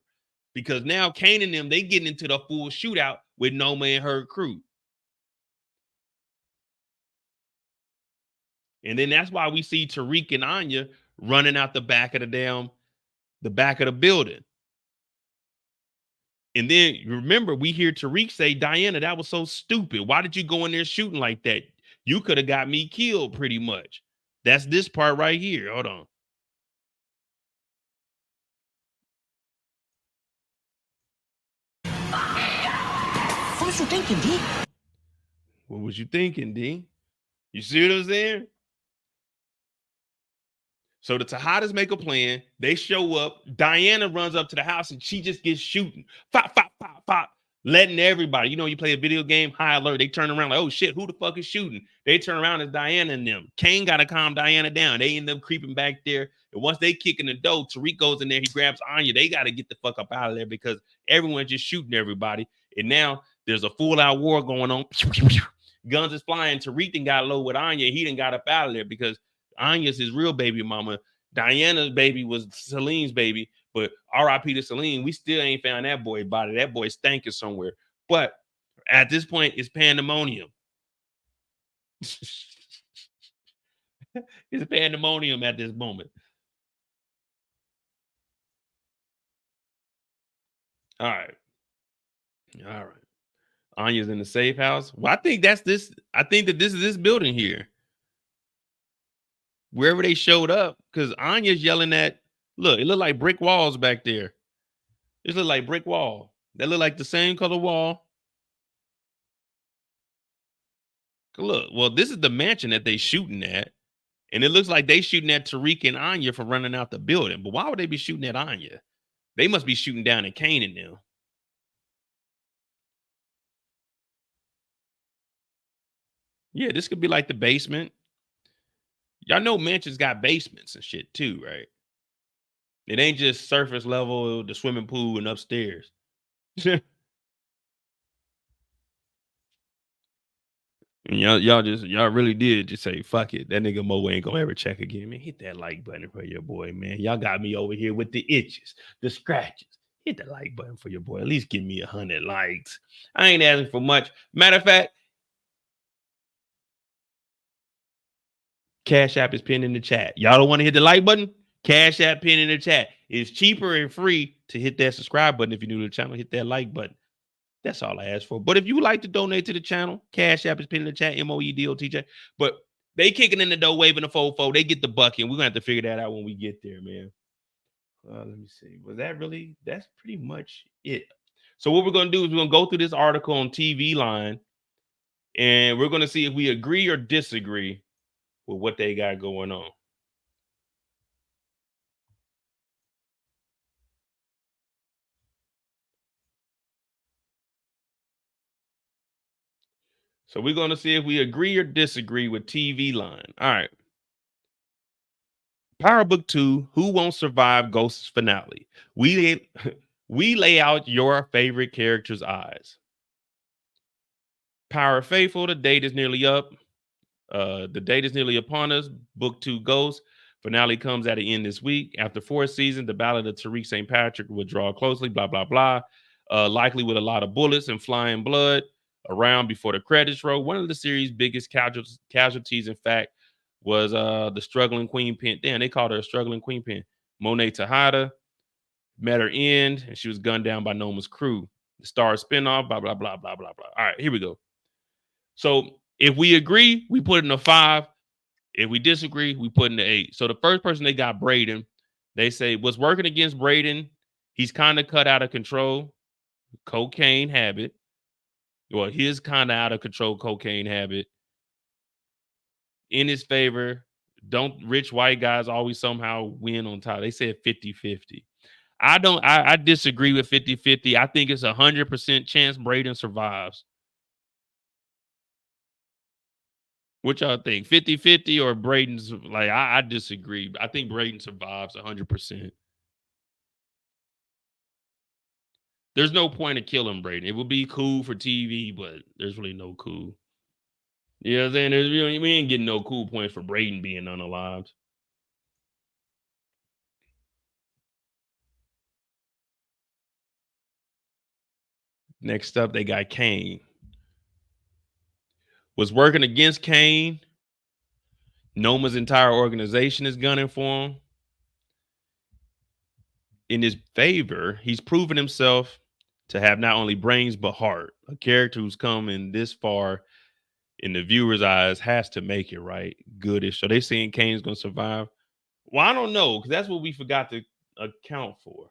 S1: Because now Kane and them, they getting into the full shootout with Noma and her crew. And then that's why we see Tariq and Anya running out the back of the back of the building. And then remember, we hear Tariq say, Diana, that was so stupid. Why did you go in there shooting like that? You could have got me killed pretty much. That's this part right here. Hold on.
S4: What was you thinking, D?
S1: What was you thinking, D? You see what I'm saying? So the Tejadas make a plan. They show up. Diana runs up to the house and she just gets shooting. Pop, pop, pop, pop. Letting everybody, you know, you play a video game, high alert. They turn around like, oh shit, who the fuck is shooting? They turn around as Diana and them. Kane got to calm Diana down. They end up creeping back there. And once they kick in the door, Tariq goes in there. He grabs Anya. They got to get the fuck up out of there because everyone's just shooting everybody. And now there's a full out war going on. Guns is flying. Tariq done got low with Anya. He done got up out of there because Anya's his real baby mama. Diana's baby was Celine's baby, but RIP to Celine, we still ain't found that boy body. That boy stinking somewhere. But at this point, it's pandemonium. It's pandemonium at this moment. All right. All right. Anya's in the safe house. Well, I think that's this. I think that this is this building here. Wherever they showed up, because Anya's yelling at, look, it looked like brick walls back there. It looked like brick wall. They look like the same color wall. Look, well, this is the mansion that they shooting at. And it looks like they shooting at Tariq and Anya for running out the building. But why would they be shooting at Anya? They must be shooting down at Kane and them. Yeah, this could be like the basement. Y'all know mansions got basements and shit too, right? It ain't just surface level, the swimming pool, and upstairs. And y'all really did just say, fuck it. That nigga Mo ain't gonna ever check again. Man, hit that like button for your boy, man. Y'all got me over here with the itches, the scratches. Hit the like button for your boy. At least give me 100 likes. I ain't asking for much. Matter of fact, Cash App is pinned in the chat. Y'all don't want to hit the like button? Cash App pinned in the chat. It's cheaper and free to hit that subscribe button. If you're new to the channel, hit that like button. That's all I ask for. But if you would like to donate to the channel, Cash App is pinned in the chat, MOEDOTJ. But they kicking in the door, waving the fofo. They get the bucket. We're going to have to figure that out when we get there, man. Let me see. Was that really? That's pretty much it. So what we're going to do is we're going to go through this article on TV Line, and we're going to see if we agree or disagree with what they got going on. So we're going to see if we agree or disagree with TV Line. All right. Power Book 2, Who Won't Survive Ghost's finale. We lay out your favorite character's eyes. Power Faithful, the date is nearly up. The date is nearly upon us. Book 2 Ghost. Finale comes at the end this week. After 4 seasons, the Ballad of Tariq St. Patrick will draw closely, blah, blah, blah. Likely with a lot of bullets and flying blood around before the credits roll. One of the series' biggest casualties, in fact, was the struggling queenpin. Damn, they called her a struggling queenpin. Monet Tejada met her end, and she was gunned down by Noma's crew. The Star spinoff, blah, blah, blah, blah, blah, blah. All right, here we go. So if we agree, we put in a 5. If we disagree, we put in the 8. So the first person they got, Brayden, they say was working against Brayden. He's kind of cut out of control. Cocaine habit. Well, his kind of out of control cocaine habit. In his favor, don't rich white guys always somehow win on top? They said 50-50. I disagree with 50-50. I think it's 100% chance Brayden survives. What y'all think? 50-50 or Brayden's like I disagree. I think Brayden survives 100%. There's no point of killing Brayden. It would be cool for TV, but there's really no cool. You know what I'm saying? We ain't getting no cool points for Brayden being unalived. Next up, they got Kane. Was working against Kane. Noma's entire organization is gunning for him. In his favor, he's proven himself to have not only brains but heart. A character who's come in this far in the viewer's eyes has to make it, right? Goodish. So they saying Kane's going to survive? Well, I don't know, because that's what we forgot to account for.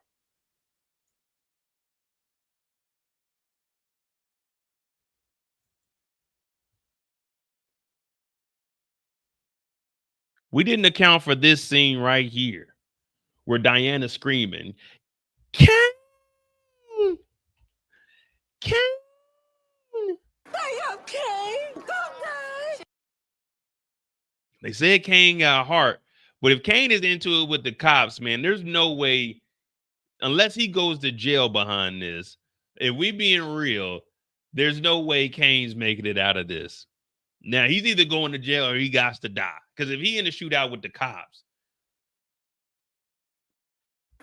S1: We didn't account for this scene right here where Diana's screaming, Kane! Kane!
S6: Are you okay? Don't die.
S1: They said Kane got heart, but if Kane is into it with the cops, man, there's no way, unless he goes to jail behind this, if we being real, there's no way Kane's making it out of this. Now, he's either going to jail or he got to die. Because if he in the shootout with the cops.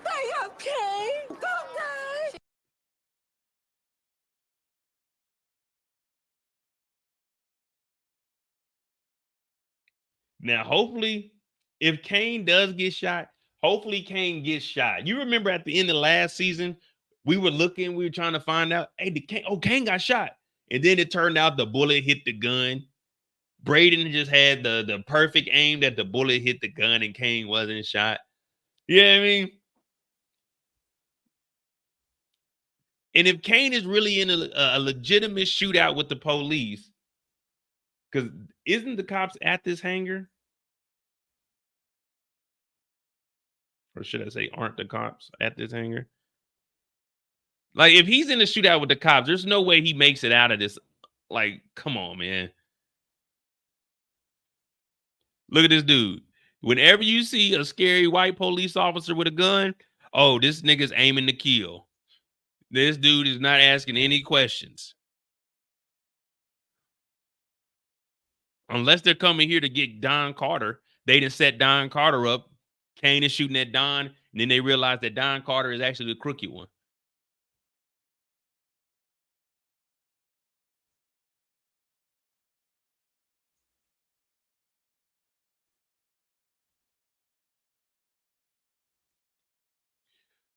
S6: Are you okay? Don't die.
S1: Now, hopefully, if Kane does get shot, hopefully Kane gets shot. You remember at the end of last season, we were trying to find out, hey, Kane got shot. And then it turned out the bullet hit the gun. Brayden just had the perfect aim that the bullet hit the gun and Kane wasn't shot. You know what I mean? And if Kane is really in a legitimate shootout with the police, because isn't the cops at this hangar? Or should I say, aren't the cops at this hangar? Like, if he's in a shootout with the cops, there's no way he makes it out of this. Like, come on, man. Look at this dude. Whenever you see a scary white police officer with a gun, oh, this nigga's aiming to kill. This dude is not asking any questions. Unless they're coming here to get Don Carter. They done set Don Carter up. Kane is shooting at Don, and then they realize that Don Carter is actually the crooked one.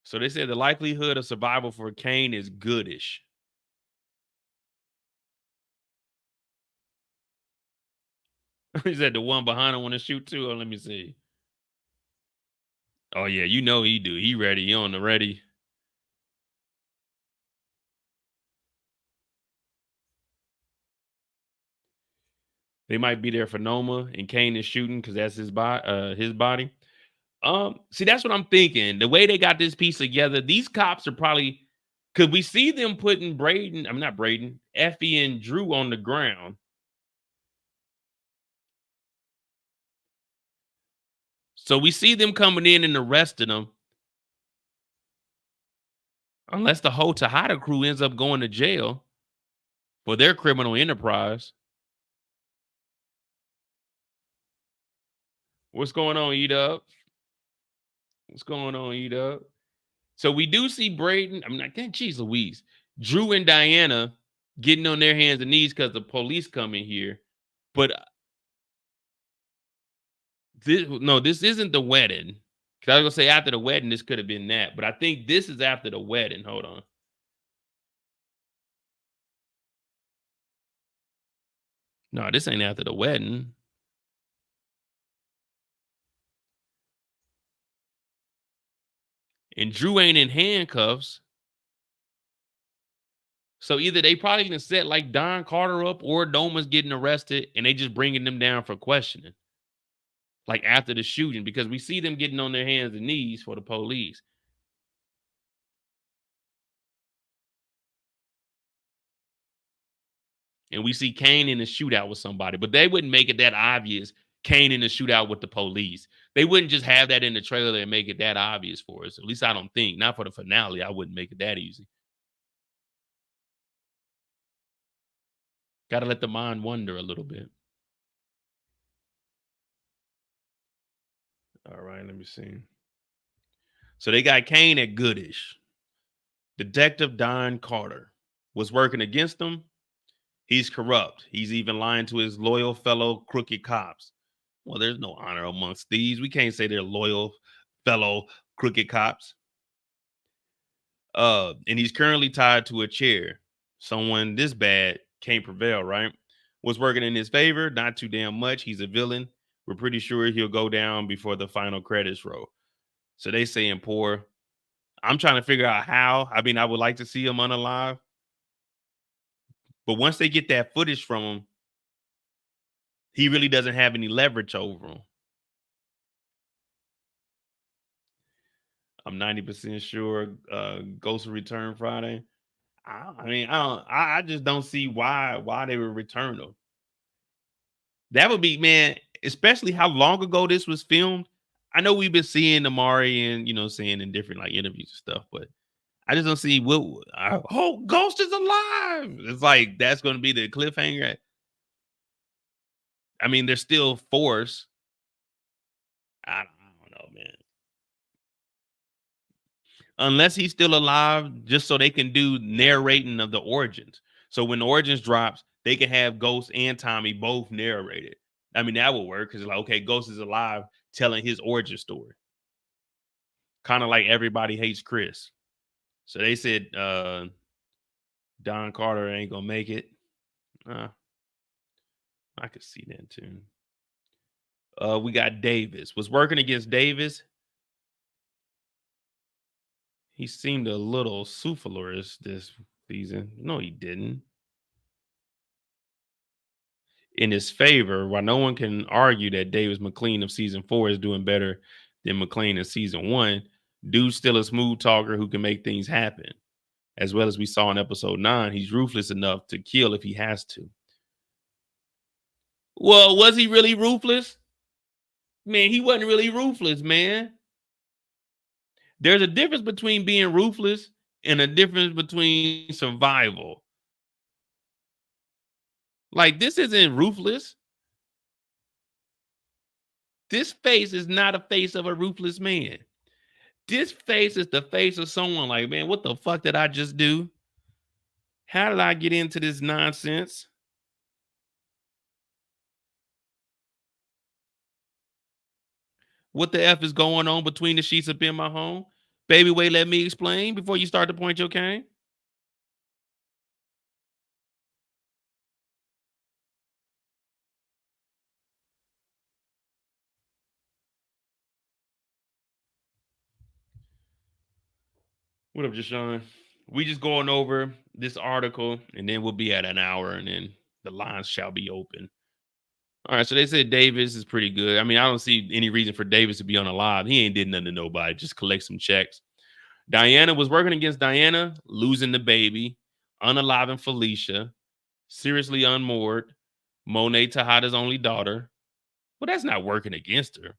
S1: So they said the likelihood of survival for Kane is goodish. He said the one behind him want to shoot too. Oh, let me see. Oh, yeah, you know he do. He ready. He on the ready. They might be there for Noma, and Kane is shooting because that's his body. See, that's what I'm thinking. The way they got this piece together, these cops are probably, could we see them putting Brayden, I'm not Brayden, Effie and Drew on the ground. So we see them coming in and arresting them. Unless the whole Tejada crew ends up going to jail for their criminal enterprise. What's going on, E-Dub? What's going on, E-Dub? So we do see Brayden. I'm not, geez Louise. Drew and Diana getting on their hands and knees because the police come in here. But this isn't the wedding. Because I was going to say after the wedding, this could have been that. But I think this is after the wedding. Hold on. No, this ain't after the wedding. And Drew ain't in handcuffs. So either they probably gonna set like Don Carter up or Noma's getting arrested and they just bringing them down for questioning. Like after the shooting, because we see them getting on their hands and knees for the police. And we see Kane in a shootout with somebody, but they wouldn't make it that obvious. Kane in a shootout with the police. They wouldn't just have that in the trailer and make it that obvious for us. At least I don't think. Not for the finale. I wouldn't make it that easy. Got to let the mind wander a little bit. All right, let me see. So they got Kane at goodish. Detective Don Carter was working against them. He's corrupt. He's even lying to his loyal fellow crooked cops. Well, there's no honor amongst thieves. We can't say they're loyal fellow crooked cops. And he's currently tied to a chair. Someone this bad can't prevail, right? Was working in his favor, not too damn much. He's a villain. We're pretty sure he'll go down before the final credits roll. So they saying poor. I'm trying to figure out how. I mean, I would like to see him unalive. But once they get that footage from him, he really doesn't have any leverage over him. I'm 90% sure Ghost will return Friday. I just don't see why they would return them. That would be, man, especially how long ago this was filmed. I know we've been seeing Amari and saying in different like interviews and stuff, but I just don't see Ghost is alive. It's like that's going to be the cliffhanger. I mean, there's still Force. I don't know, man. Unless he's still alive, just so they can do narrating of the origins. So when the origins drops, they can have Ghost and Tommy both narrated. I mean, that would work because like, okay, Ghost is alive telling his origin story. Kind of like Everybody Hates Chris. So they said Don Carter ain't gonna make it. I could see that too. We got Davis. Was working against Davis. He seemed a little souffleurs this season. No, he didn't. In his favor, while no one can argue that Davis McClain of season 4 is doing better than McClain in season 1, dude's still a smooth talker who can make things happen. As well as we saw in episode 9, he's ruthless enough to kill if he has to. Well, was he really ruthless? Man, he wasn't really ruthless, man. There's a difference between being ruthless and a difference between survival. Like, this isn't ruthless. This face is not a face of a ruthless man. This face is the face of someone like, man, what the fuck did I just do? How did I get into this nonsense? What the F is going on between the sheets up in my home? Baby, wait, let me explain before you start to point your cane. What up, Jashawn? We just going over this article, and then we'll be at an hour, and then the lines shall be open. All right, so they said Davis is pretty good. I mean, I don't see any reason for Davis to be on a live. He ain't did nothing to nobody, just collect some checks. Diana was working against Diana, losing the baby, unaliving Felicia, seriously unmoored, Monet Tejada's only daughter. Well, that's not working against her.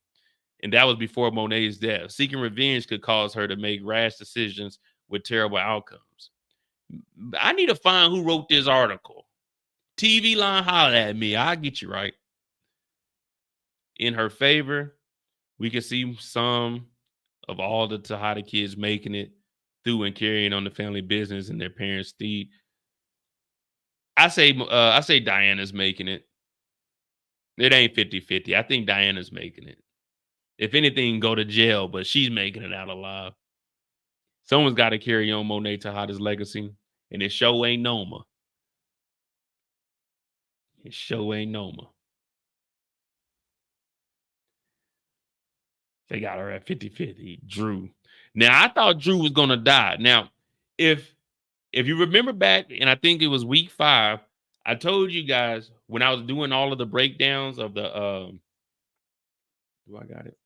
S1: And that was before Monet's death. Seeking revenge could cause her to make rash decisions with terrible outcomes. I need to find who wrote this article. TV line, holler at me. I'll get you right. In her favor, we can see some of all the Tejada kids making it through and carrying on the family business and their parents' deed. I say Diana's making it. It ain't 50-50. I think Diana's making it. If anything, go to jail, but she's making it out alive. Someone's got to carry on Monet Tejada's legacy, and it sure ain't Noma. It sure ain't Noma. They got her at 50-50. Drew. Now, I thought Drew was going to die. Now, if you remember back, and I think it was week 5, I told you guys when I was doing all of the breakdowns of the do I got it?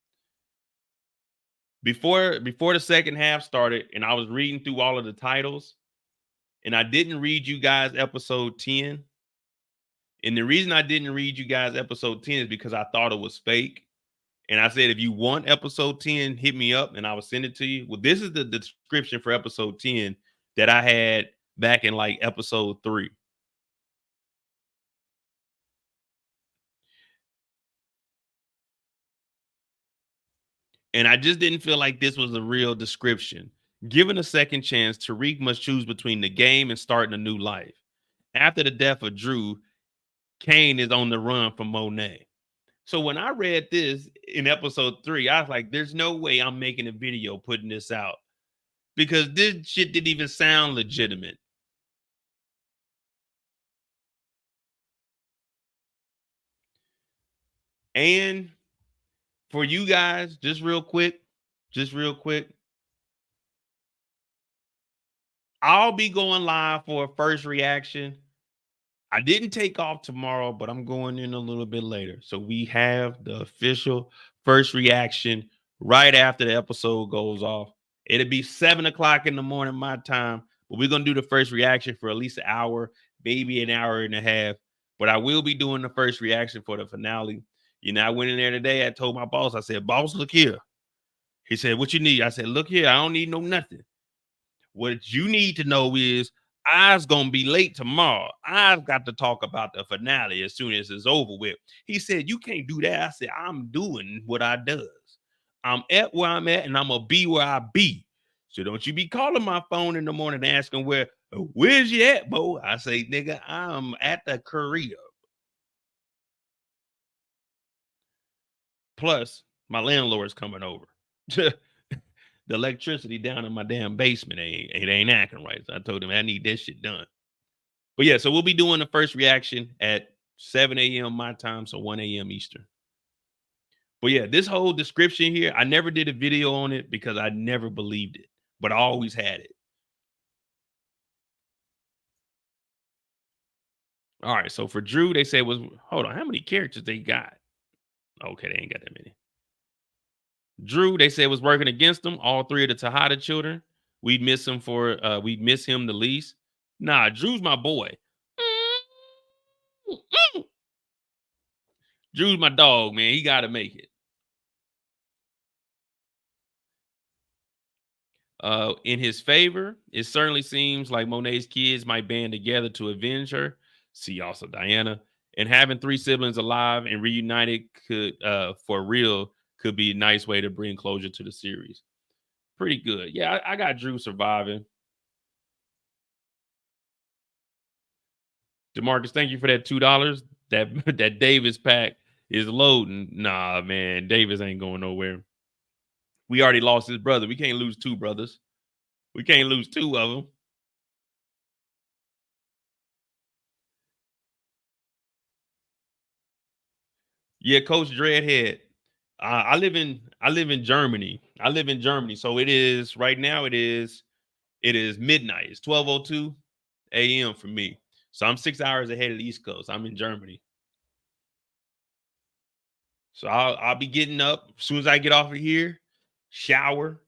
S1: Before the second half started, and I was reading through all of the titles, and I didn't read you guys episode 10. And the reason I didn't read you guys episode 10 is because I thought it was fake. And I said, if you want episode 10, hit me up and I will send it to you. Well, this is the description for episode 10 that I had back in like episode 3. And I just didn't feel like this was a real description. Given a second chance, Tariq must choose between the game and starting a new life. After the death of Drew, Kane is on the run from Monet. So when I read this in episode 3, I was like, there's no way I'm making a video putting this out because this shit didn't even sound legitimate. And for you guys, just real quick, I'll be going live for a first reaction. I didn't take off tomorrow, but I'm going in a little bit later. So we have the official first reaction right after the episode goes off. It'll be 7 o'clock in the morning, my time. But we're going to do the first reaction for at least an hour, maybe an hour and a half. But I will be doing the first reaction for the finale. You know, I went in there today. I told my boss, I said, boss, look here. He said, what you need? I said, look here. I don't need no nothing. What you need to know is I's gonna be late tomorrow. I've got to talk about the finale as soon as it's over with. He said, you can't do that. I said, I'm doing what I does. I'm at where I'm at, and I'm gonna be where I be. So don't you be calling my phone in the morning asking where's you at, Bo? I say, nigga, I'm at the Korea. Plus, my landlord's coming over. The electricity down in my damn basement ain't acting right. So I told him I need this shit done. But yeah, so we'll be doing the first reaction at 7 a.m. my time, so 1 a.m. Eastern. But yeah, this whole description here, I never did a video on it because I never believed it. but I always had it. All right, so for Drew, they said was, hold on, how many characters they got? Okay, they ain't got that many. Drew, they said was working against them. All three of the Tejada children. We miss him the least. Nah, Drew's my boy. Drew's my dog, man. He got to make it. In his favor, it certainly seems like Monet's kids might band together to avenge her. See also Diana. And having three siblings alive and reunited could, for real, could be a nice way to bring closure to the series. Pretty good. Yeah, I got Drew surviving. DeMarcus, thank you for that $2. That Davis pack is loading. Nah, man, Davis ain't going nowhere. We already lost his brother. We can't lose two brothers. We can't lose two of them. Yeah, Coach Dreadhead. I live in Germany. I live in Germany. So it is right now. It is midnight. It's 12:02 a.m. for me. So I'm 6 hours ahead of the East Coast. I'm in Germany. So I'll be getting up as soon as I get off of here, shower,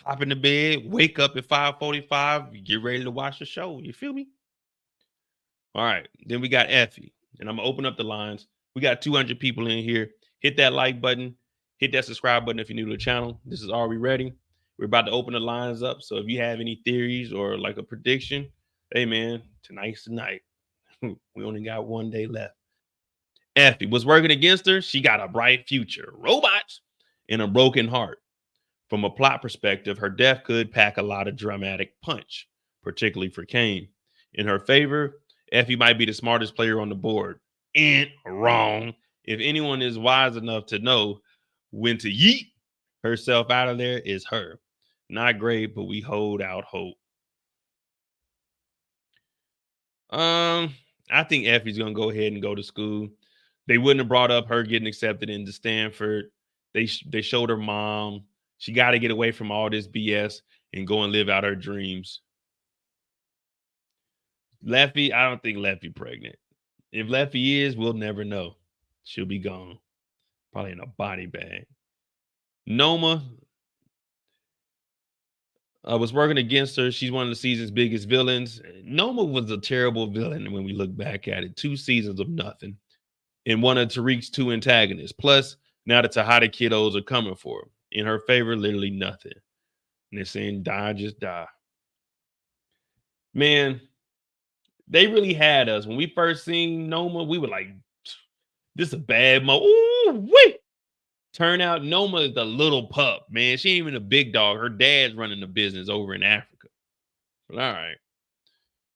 S1: hop in the bed, wake up at 5:45, get ready to watch the show. You feel me? All right. Then we got Effie, and I'm gonna open up the lines. We got 200 people in here. Hit that like button. Hit that subscribe button if you're new to the channel. This is Are We Ready? We're about to open the lines up. So if you have any theories or like a prediction, hey man, tonight's the night. We only got 1 day left. Effie was working against her. She got a bright future, robots, and a broken heart. From a plot perspective, her death could pack a lot of dramatic punch, particularly for Kane. In her favor, Effie might be the smartest player on the board. And wrong. If anyone is wise enough to know when to yeet herself out of there, is her. Not great, but we hold out hope. I think Effie's gonna go ahead and go to school. They wouldn't have brought up her getting accepted into Stanford. They showed her mom. She got to get away from all this BS and go and live out her dreams. Leffie, I don't think Leffie pregnant. If Leffie is, we'll never know. She'll be gone. Probably in a body bag. Noma was working against her. She's one of the season's biggest villains. Noma was a terrible villain when we look back at it. 2 seasons of nothing. And one of Tariq's 2 antagonists. Plus, now the Tejada kiddos are coming for her. In her favor, literally nothing. And they're saying, die, just die. Man, they really had us. When we first seen Noma, we were like, this is a bad mo. Ooh, wait. Turn out Noma is the little pup, man. She ain't even a big dog. Her dad's running the business over in Africa. But all right.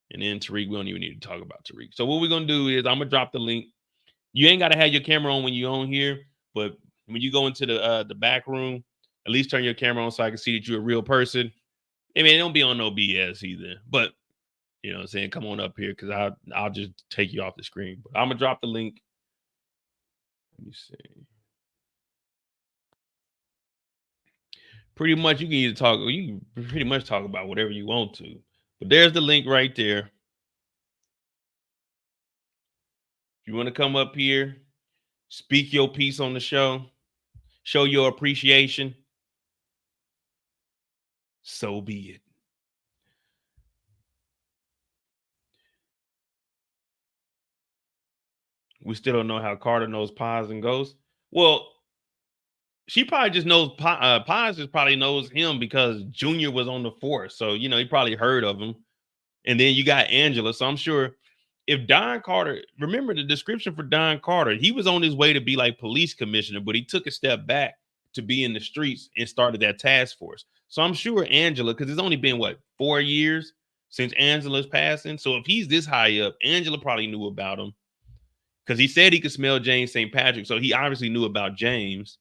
S1: And then Tariq, we don't even need to talk about Tariq. So what we're going to do is I'm going to drop the link. You ain't got to have your camera on when you're on here, but when you go into the back room, at least turn your camera on so I can see that you're a real person. I mean, don't be on no BS either. But, you know what I'm saying? Come on up here because I'll just take you off the screen. But I'm going to drop the link. Let me see. Pretty much you can either talk, or you can pretty much talk about whatever you want to. But there's the link right there. If you want to come up here, speak your piece on the show, show your appreciation, so be it. We still don't know how Carter knows Paz and Ghost. Well, she probably just knows Paz just probably knows him because Junior was on the force. So, you know, he probably heard of him. And then you got Angela. So I'm sure if Don Carter, remember the description for Don Carter, he was on his way to be like police commissioner, but he took a step back to be in the streets and started that task force. So I'm sure Angela, because it's only been, what, 4 years since Angela's passing. So if he's this high up, Angela probably knew about him because he said he could smell James St. Patrick. So he obviously knew about James.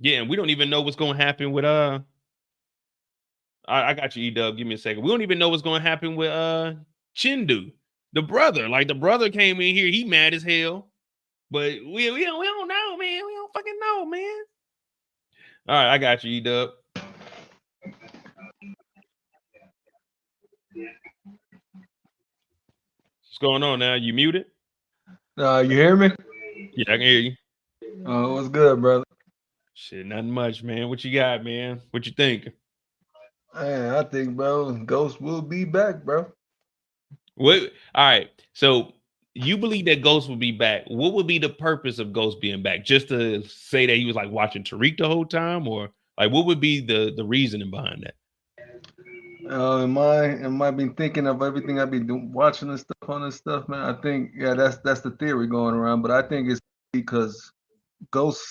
S1: Yeah, and we don't even know what's going to happen with I got you, E-Dub. Give me a second. We don't even know what's going to happen with Chindu, the brother. Like the brother came in here, he mad as hell. But we don't know, man. We don't fucking know, man. All right, I got you, E-Dub. What's going on now? You muted?
S8: You hear me?
S1: Yeah, I can hear you.
S8: Oh, what's good, brother?
S1: Shit, nothing much, man. What you got, man? What you think?
S8: Man, I think, bro, Ghost will be back, bro.
S1: What? All right. So you believe that Ghost will be back? What would be the purpose of Ghost being back? Just to say that he was like watching Tariq the whole time, or like what would be the reasoning behind that?
S8: Am I been thinking of everything I've been watching and stuff on this stuff, man? I think, yeah, that's the theory going around, but I think it's because Ghost,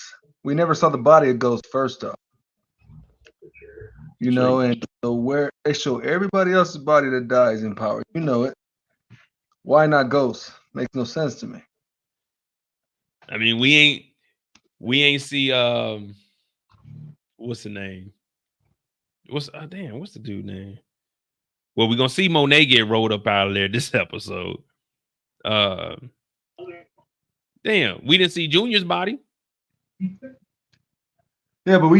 S8: we never saw the body of Ghost first off. You know, and so where they show everybody else's body that dies in Power, you know it. Why not Ghost? Makes no sense to me.
S1: I mean, we ain't see what's the name? What's the dude name? Well, we're gonna see Monet get rolled up out of there this episode. Damn, we didn't see Junior's body.
S8: Yeah, but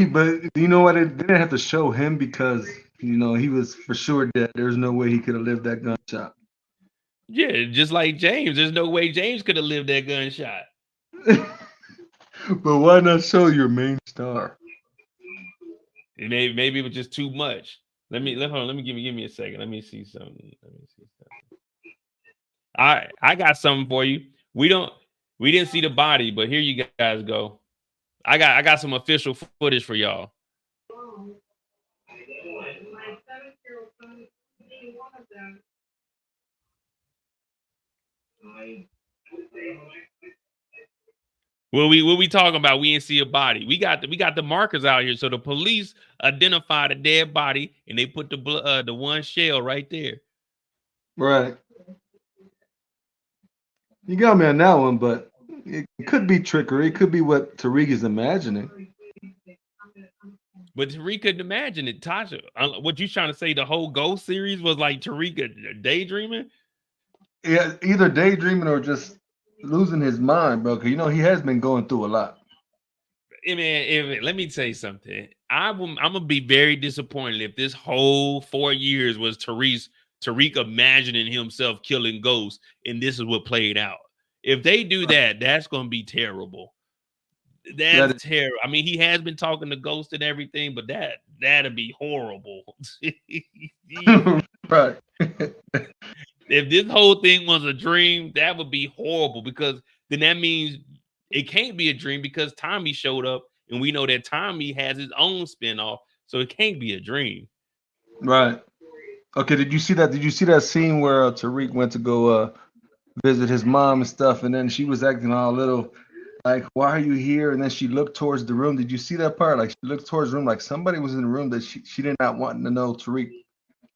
S8: you know what? They didn't have to show him because you know he was for sure dead. There's no way he could have lived that gunshot.
S1: Yeah, just like James. There's no way James could have lived that gunshot.
S8: But why not show your main star?
S1: Maybe it was just too much. Let me give me a second. Let me see something. All right, I got something for you. We didn't see the body, but here you guys go. I got some official footage for y'all. What we talking about? We didn't see a body. We got the markers out here, so the police identified a dead body and they put the one shell right there.
S8: Right. You got me on that one, but it could be trickery. It could be what Tariq is imagining.
S1: But Tariq couldn't imagine it. Tasha, what you trying to say? The whole Ghost series was like Tariq daydreaming?
S8: Yeah, either daydreaming or just losing his mind, bro. Because you know he has been going through a lot.
S1: Let me tell you something. I'm gonna be very disappointed if this whole 4 years was Tariq imagining himself killing Ghosts, and this is what played out. If they do that, that's gonna be terrible. That's terrible. I mean, he has been talking to Ghost and everything, but that'd be horrible.
S8: Right.
S1: If this whole thing was a dream, that would be horrible because then that means it can't be a dream because Tommy showed up and we know that Tommy has his own spinoff, so it can't be a dream.
S8: Right. Okay, did you see that? Did you see that scene where Tariq went to go visit his mom and stuff, and then she was acting all little like, why are you here? And then she looked towards the room. Did you see that part? Like she looked towards the room like somebody was in the room that she did not want to know Tariq.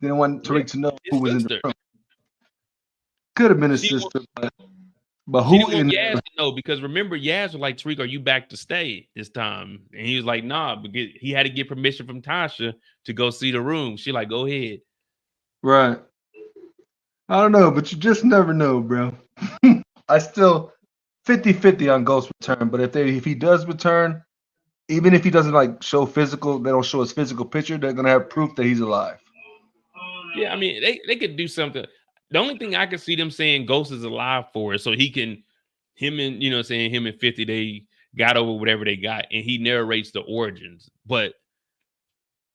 S8: Didn't want Tariq to know who was in the room. Could have been his sister, but
S1: she
S8: who
S1: didn't want Yaz to know because remember, Yaz was like, Tariq, are you back to stay this time? And he was like, nah, because he had to get permission from Tasha to go see the room. She like, go ahead.
S8: Right. I don't know, but you just never know, bro. I still 50-50 on Ghost return, but if he does return, even if he doesn't like show physical, they don't show his physical picture, they're gonna have proof that he's alive.
S1: Yeah, I mean, they could do something. The only thing I could see them saying Ghost is alive for is so he can, him and 50, they got over whatever they got, and he narrates the origins. But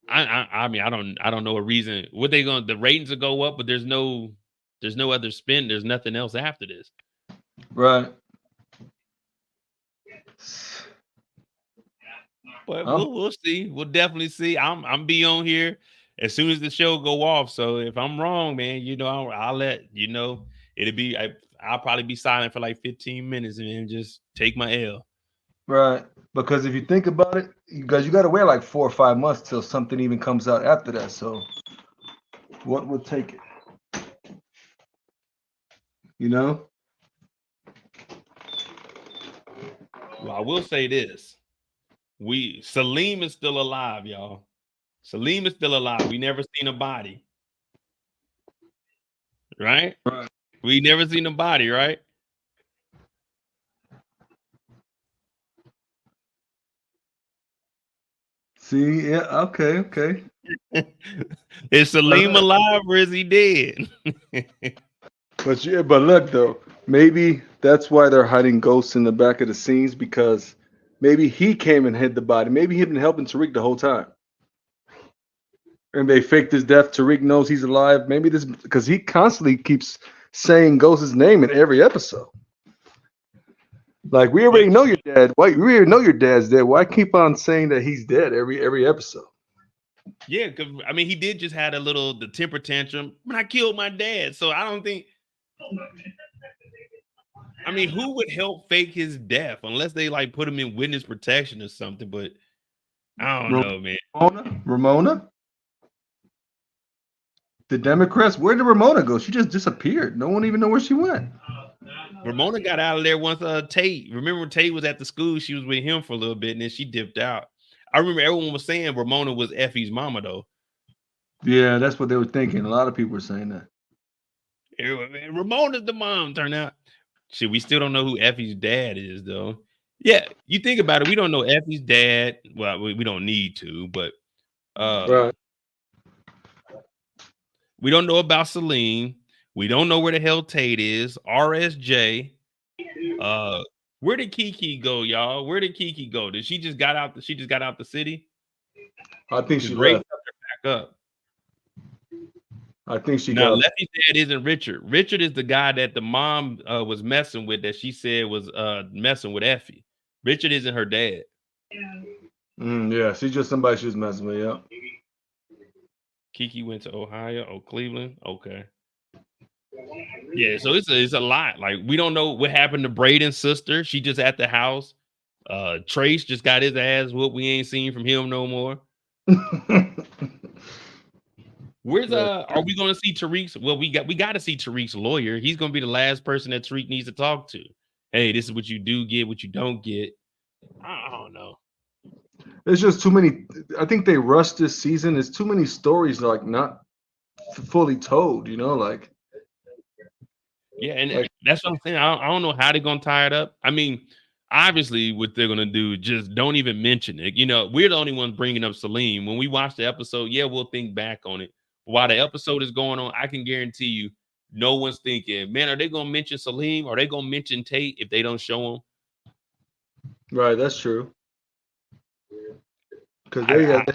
S1: I mean, I don't know a reason. What they gonna, the ratings will go up, but there's no other spin. There's nothing else after this.
S8: Right.
S1: But we'll see. We'll definitely see. I'm be on here as soon as the show go off. So if I'm wrong, man, I'll let you know. I'll probably be silent for like 15 minutes and then just take my L.
S8: Right. Because if you think about it, you got to wait like 4 or 5 months till something even comes out after that. So what would take it? You know?
S1: Well, I will say this. Salim is still alive, y'all. Salim is still alive. We never seen a body. Right?
S8: Right.
S1: We never seen a body, right?
S8: See, yeah, okay.
S1: Is Salim alive or is he dead?
S8: But look though, maybe that's why they're hiding ghosts in the back of the scenes, because maybe he came and hid the body. Maybe he'd been helping Tariq the whole time, and they faked his death. Tariq knows he's alive. Maybe this because he constantly keeps saying Ghost's name in every episode. Like, we already know you're dead. Why we already know your dad's dead? Why keep on saying that he's dead every episode?
S1: Yeah, because I mean, he did just had the temper tantrum when I killed my dad. So I don't think. I mean, who would help fake his death unless they like put him in witness protection or something? But I don't know, man.
S8: Ramona, the Democrats. Where did Ramona go? She just disappeared. No one even know where she went.
S1: Ramona got out of there once Tate. Remember, Tate was at the school. She was with him for a little bit, and then she dipped out. I remember everyone was saying Ramona was Effie's mama, though.
S8: Yeah, that's what they were thinking. A lot of people were saying that.
S1: Ramona's the mom, turned out. Shit, we still don't know who Effie's dad is, though. Yeah, you think about it. We don't know Effie's dad. Well, we don't need to, but
S8: Right.
S1: we don't know about Celine. We don't know where the hell Tate is. RSJ. Where did Kiki go, y'all? Where did Kiki go? Did she just got out? She just got out the city?
S8: I think she
S1: Ray
S8: left.
S1: Back up.
S8: I think she
S1: Now,
S8: got.
S1: Leffy's dad isn't Richard. Richard is the guy that the mom was messing with, that she said was messing with Effie. Richard isn't her dad.
S8: Yeah, she's just somebody she was messing with. Yeah.
S1: Kiki went to Ohio or Cleveland. Okay. Yeah, so it's a lot. Like, we don't know what happened to Brayden's sister. She just at the house. Trace just got his ass whooped. We ain't seen from him no more. Where's are we gonna see Tariq's? Well, we got to see Tariq's lawyer. He's gonna be the last person that Tariq needs to talk to. Hey, this is what you do get, what you don't get. I don't know.
S8: There's just too many. I think they rushed this season. There's too many stories like not fully told. You know, like.
S1: Yeah, and that's what I'm saying. I don't know how they're gonna tie it up. I mean, obviously, what they're gonna do, just don't even mention it. You know, we're the only ones bringing up Salim. When we watch the episode, yeah, we'll think back on it. While the episode is going on, I can guarantee you, no one's thinking, man, are they gonna mention Salim? Are they gonna mention Tate if they don't show him?
S8: Right, that's true. Because they got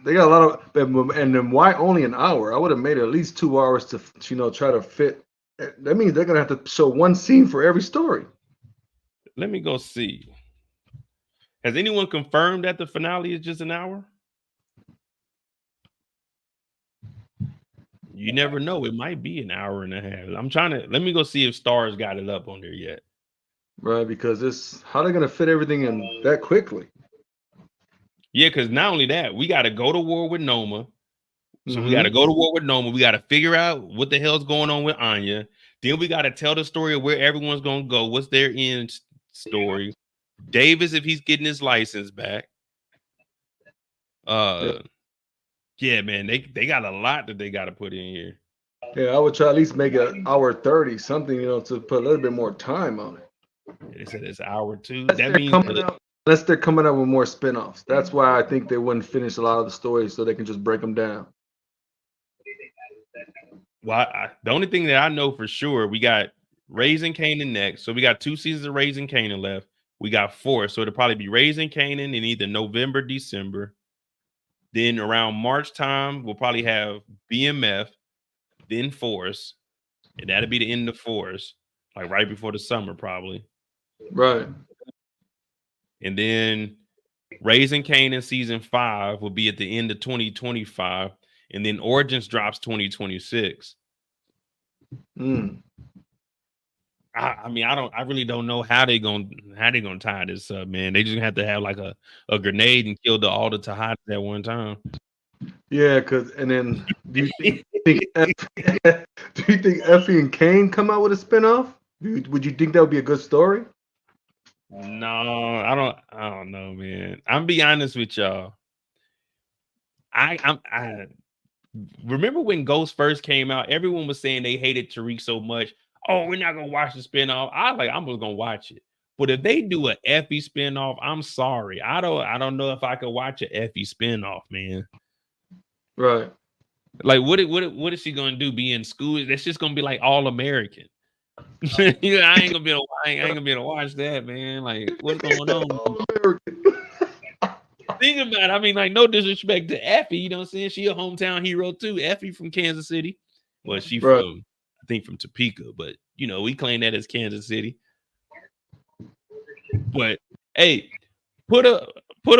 S8: a lot of, and then why only an hour? I would have made at least 2 hours to try to fit. That means they're gonna have to show one scene for every story.
S1: Let me go see. Has anyone confirmed that the finale is just an hour? You never know. It might be an hour and a half. Let me go see if Stars got it up on there yet.
S8: Right, because how they're gonna fit everything in that quickly.
S1: Yeah, because not only that, we got to go to war with Noma. So we got to go to war with Noma. We got to figure out what the hell's going on with Anya. Then we got to tell the story of where everyone's going to go. What's their end story? Davis, if he's getting his license back. Yeah, man, they got a lot that they got to put in here.
S8: Yeah, I would try at least make it 1:30, something, to put a little bit more time on it.
S1: They said it's 1:02.
S8: That means unless they're coming up with more spinoffs. That's why I think they wouldn't finish a lot of the stories, so they can just break them down.
S1: Well, the only thing that I know for sure, we got Raising Canaan next. So we got 2 seasons of Raising Canaan left. We got 4. So it'll probably be Raising Canaan in either November, December. Then around March time, we'll probably have BMF, then Force. And that'll be the end of Force, like right before the summer, probably.
S8: Right.
S1: And then Raising Canaan season 5 will be at the end of 2025. And then Origins drops 2026. I mean, I really don't know how they gonna tie this up, man. They just have to have like a grenade and kill all the Tejadas at one time.
S8: Yeah, and then do you think Effie and Kane come out with a spinoff? Would you think that would be a good story?
S1: No, I don't know, man. I'm be honest with y'all. I remember when Ghost first came out, everyone was saying they hated Tariq so much. Oh, we're not gonna watch the spinoff. I'm just gonna watch it. But if they do a Effie spinoff, I'm sorry. I don't know if I could watch a Effie spinoff, man.
S8: Right.
S1: Like, what is she gonna do? Be in school? That's just gonna be like All American. Yeah, I ain't gonna be able to watch that, man. Like, what's going on?
S8: All American.
S1: Think about it. I mean, like, no disrespect to Effie, you know what I'm saying? She a hometown hero too. Effie from Kansas City. Well, she
S8: Right.
S1: from, I think, from Topeka, but you know, we claim that as Kansas City. But hey, put a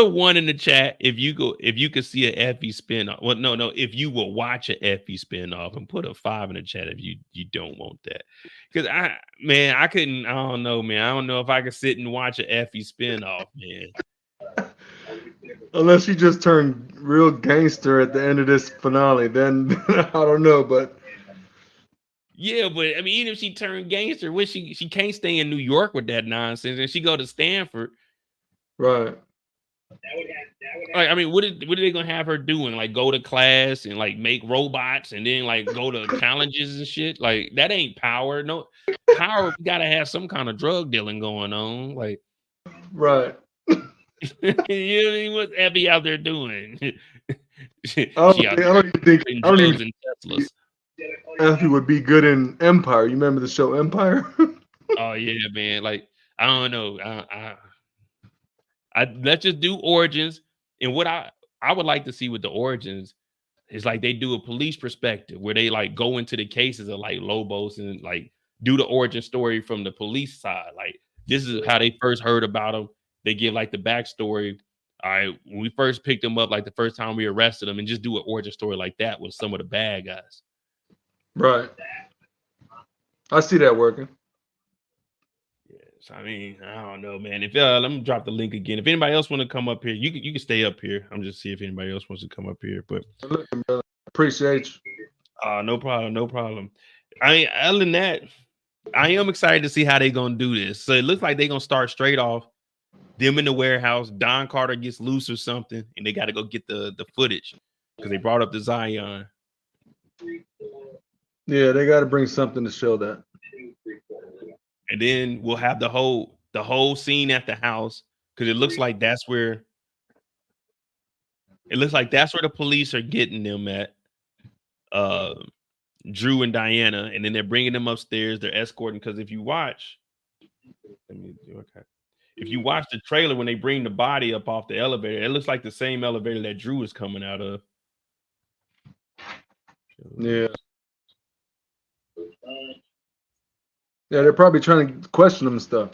S1: 1 in the chat if you could see a Effie spinoff. Well, no, if you will watch a Effie spinoff, and put a 5 in the chat if you don't want that. Because I don't know, man. I don't know if I could sit and watch a Effie spinoff, man.
S8: Unless she just turned real gangster at the end of this finale, then I don't know, but
S1: yeah, but I mean, even if she turned gangster, she can't stay in New York with that nonsense, and she go to Stanford.
S8: right.
S1: Like, I mean, what are they gonna have her doing? Like, go to class and like make robots, and then like go to challenges and shit? Like, that ain't power. No power. We gotta have some kind of drug dealing going on. Like,
S8: Right.
S1: you know what I mean? What's Effie out there doing?
S8: I don't even think
S1: Teslas.
S8: Effie would be good in Empire. You remember the show Empire?
S1: Oh yeah, man. Like, I don't know. Let's just do origins. And what I would like to see with the origins is like they do a police perspective where they like go into the cases of like Lobos and like do the origin story from the police side. Like, this is how they first heard about him. They give like the backstory. All right, when we first picked him up, like the first time we arrested him, and just do an origin story like that with some of the bad guys.
S8: Right. I see that working.
S1: Yes, I mean, I don't know, man. If let me drop the link again. If anybody else want to come up here, you can stay up here. I'm just see if anybody else wants to come up here. But
S8: Appreciate you.
S1: no problem. I mean, other than that, I am excited to see how they're gonna do this. So it looks like they're gonna start straight off. Them in the warehouse, Don Carter gets loose or something, and they got to go get the footage because they brought up the Zion.
S8: Yeah, they got to bring something to show that.
S1: And then we'll have the whole scene at the house, because it looks like that's where the police are getting them at, Drew and Diana, and then they're bringing them upstairs. They're escorting, because if you watch, if you watch the trailer when they bring the body up off the elevator, it looks like the same elevator that Drew is coming out of.
S8: Yeah. Yeah, they're probably trying to question him and stuff.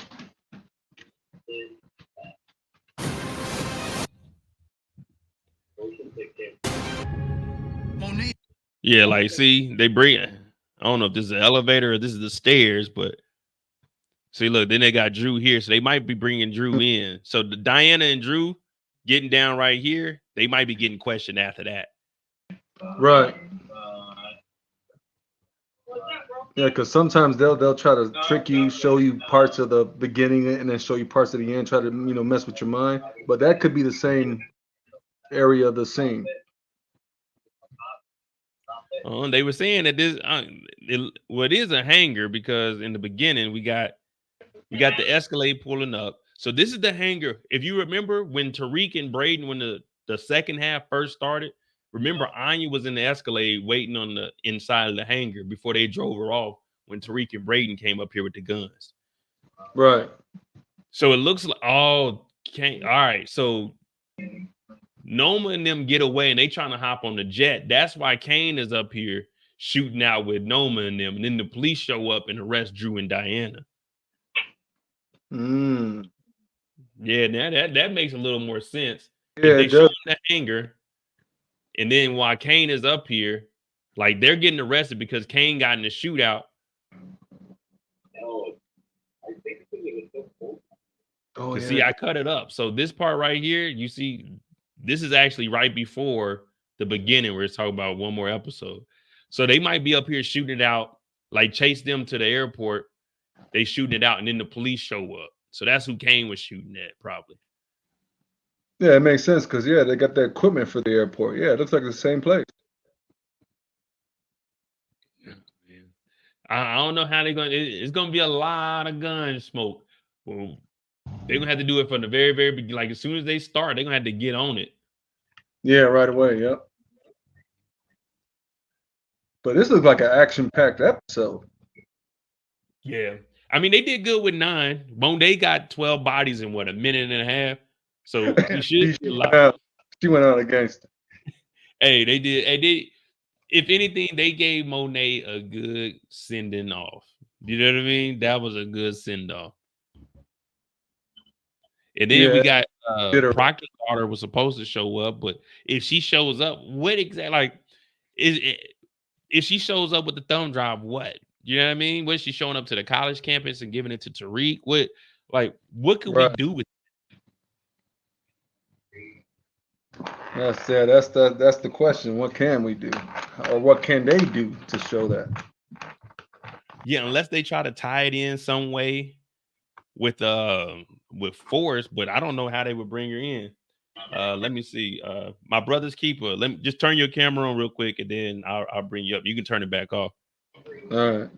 S1: Yeah, like, see, they bring, I don't know if this is the elevator or this is the stairs, but see, look, then they got Drew here, so they might be bringing Drew in. So the Diana and Drew getting down right here, they might be getting questioned after that.
S8: Right. Yeah, because sometimes they'll try to trick you, show you parts of the beginning, and then show you parts of the end, try to mess with your mind. But that could be the same area of the scene.
S1: They were saying that this, it is a hangar, because in the beginning we got the Escalade pulling up. So this is the hangar. If you remember when Tariq and Brayden, when the second half first started, remember Anya was in the Escalade waiting on the inside of the hangar before they drove her off when Tariq and Brayden came up here with the guns.
S8: Right.
S1: So it looks like all right. So Noma and them get away and they trying to hop on the jet. That's why Kane is up here shooting out with Noma and them. And then the police show up and arrest Drew and Diana. Yeah, now that makes a little more sense.
S8: Yeah,
S1: if they show the hangar, and then while Kane is up here, like, they're getting arrested because Kane got in a shootout. Oh, yeah. See, I cut it up. So this part right here, you see, this is actually right before the beginning where it's talking about one more episode. So they might be up here shooting it out, like chase them to the airport. They shooting it out, and then the police show up. So that's who Kane was shooting at, probably.
S8: Yeah, it makes sense because, yeah, they got the equipment for the airport. Yeah, it looks like the same place.
S1: Yeah, man. I don't know how they're going to... It's going to be a lot of gun smoke. Well, They're gonna have to do it from the very, very beginning. Like as soon as they start, they're gonna have to get on it.
S8: Yeah, right away. Yep. But this looks like an action-packed episode.
S1: Yeah. I mean, they did good with 9. Monet got 12 bodies in what, a minute and a half. So we should see a lot.
S8: She went out against it.
S1: Hey, they did. Hey, if anything, they gave Monet a good sending off. You know what I mean? That was a good send off. And then we got Proctor's daughter was supposed to show up, but if she shows up, what exactly like if she shows up with the thumb drive, what? You know what I mean? Was she showing up to the college campus and giving it to Tariq? What could we do with it?
S8: That's the question. What can we do? Or what can they do to show that?
S1: Yeah, unless they try to tie it in some way with Forrest, but I don't know how they would bring her in. Let me see. My brother's keeper. Let me just turn your camera on real quick, and then I'll bring you up. You can turn it back off.
S8: All right.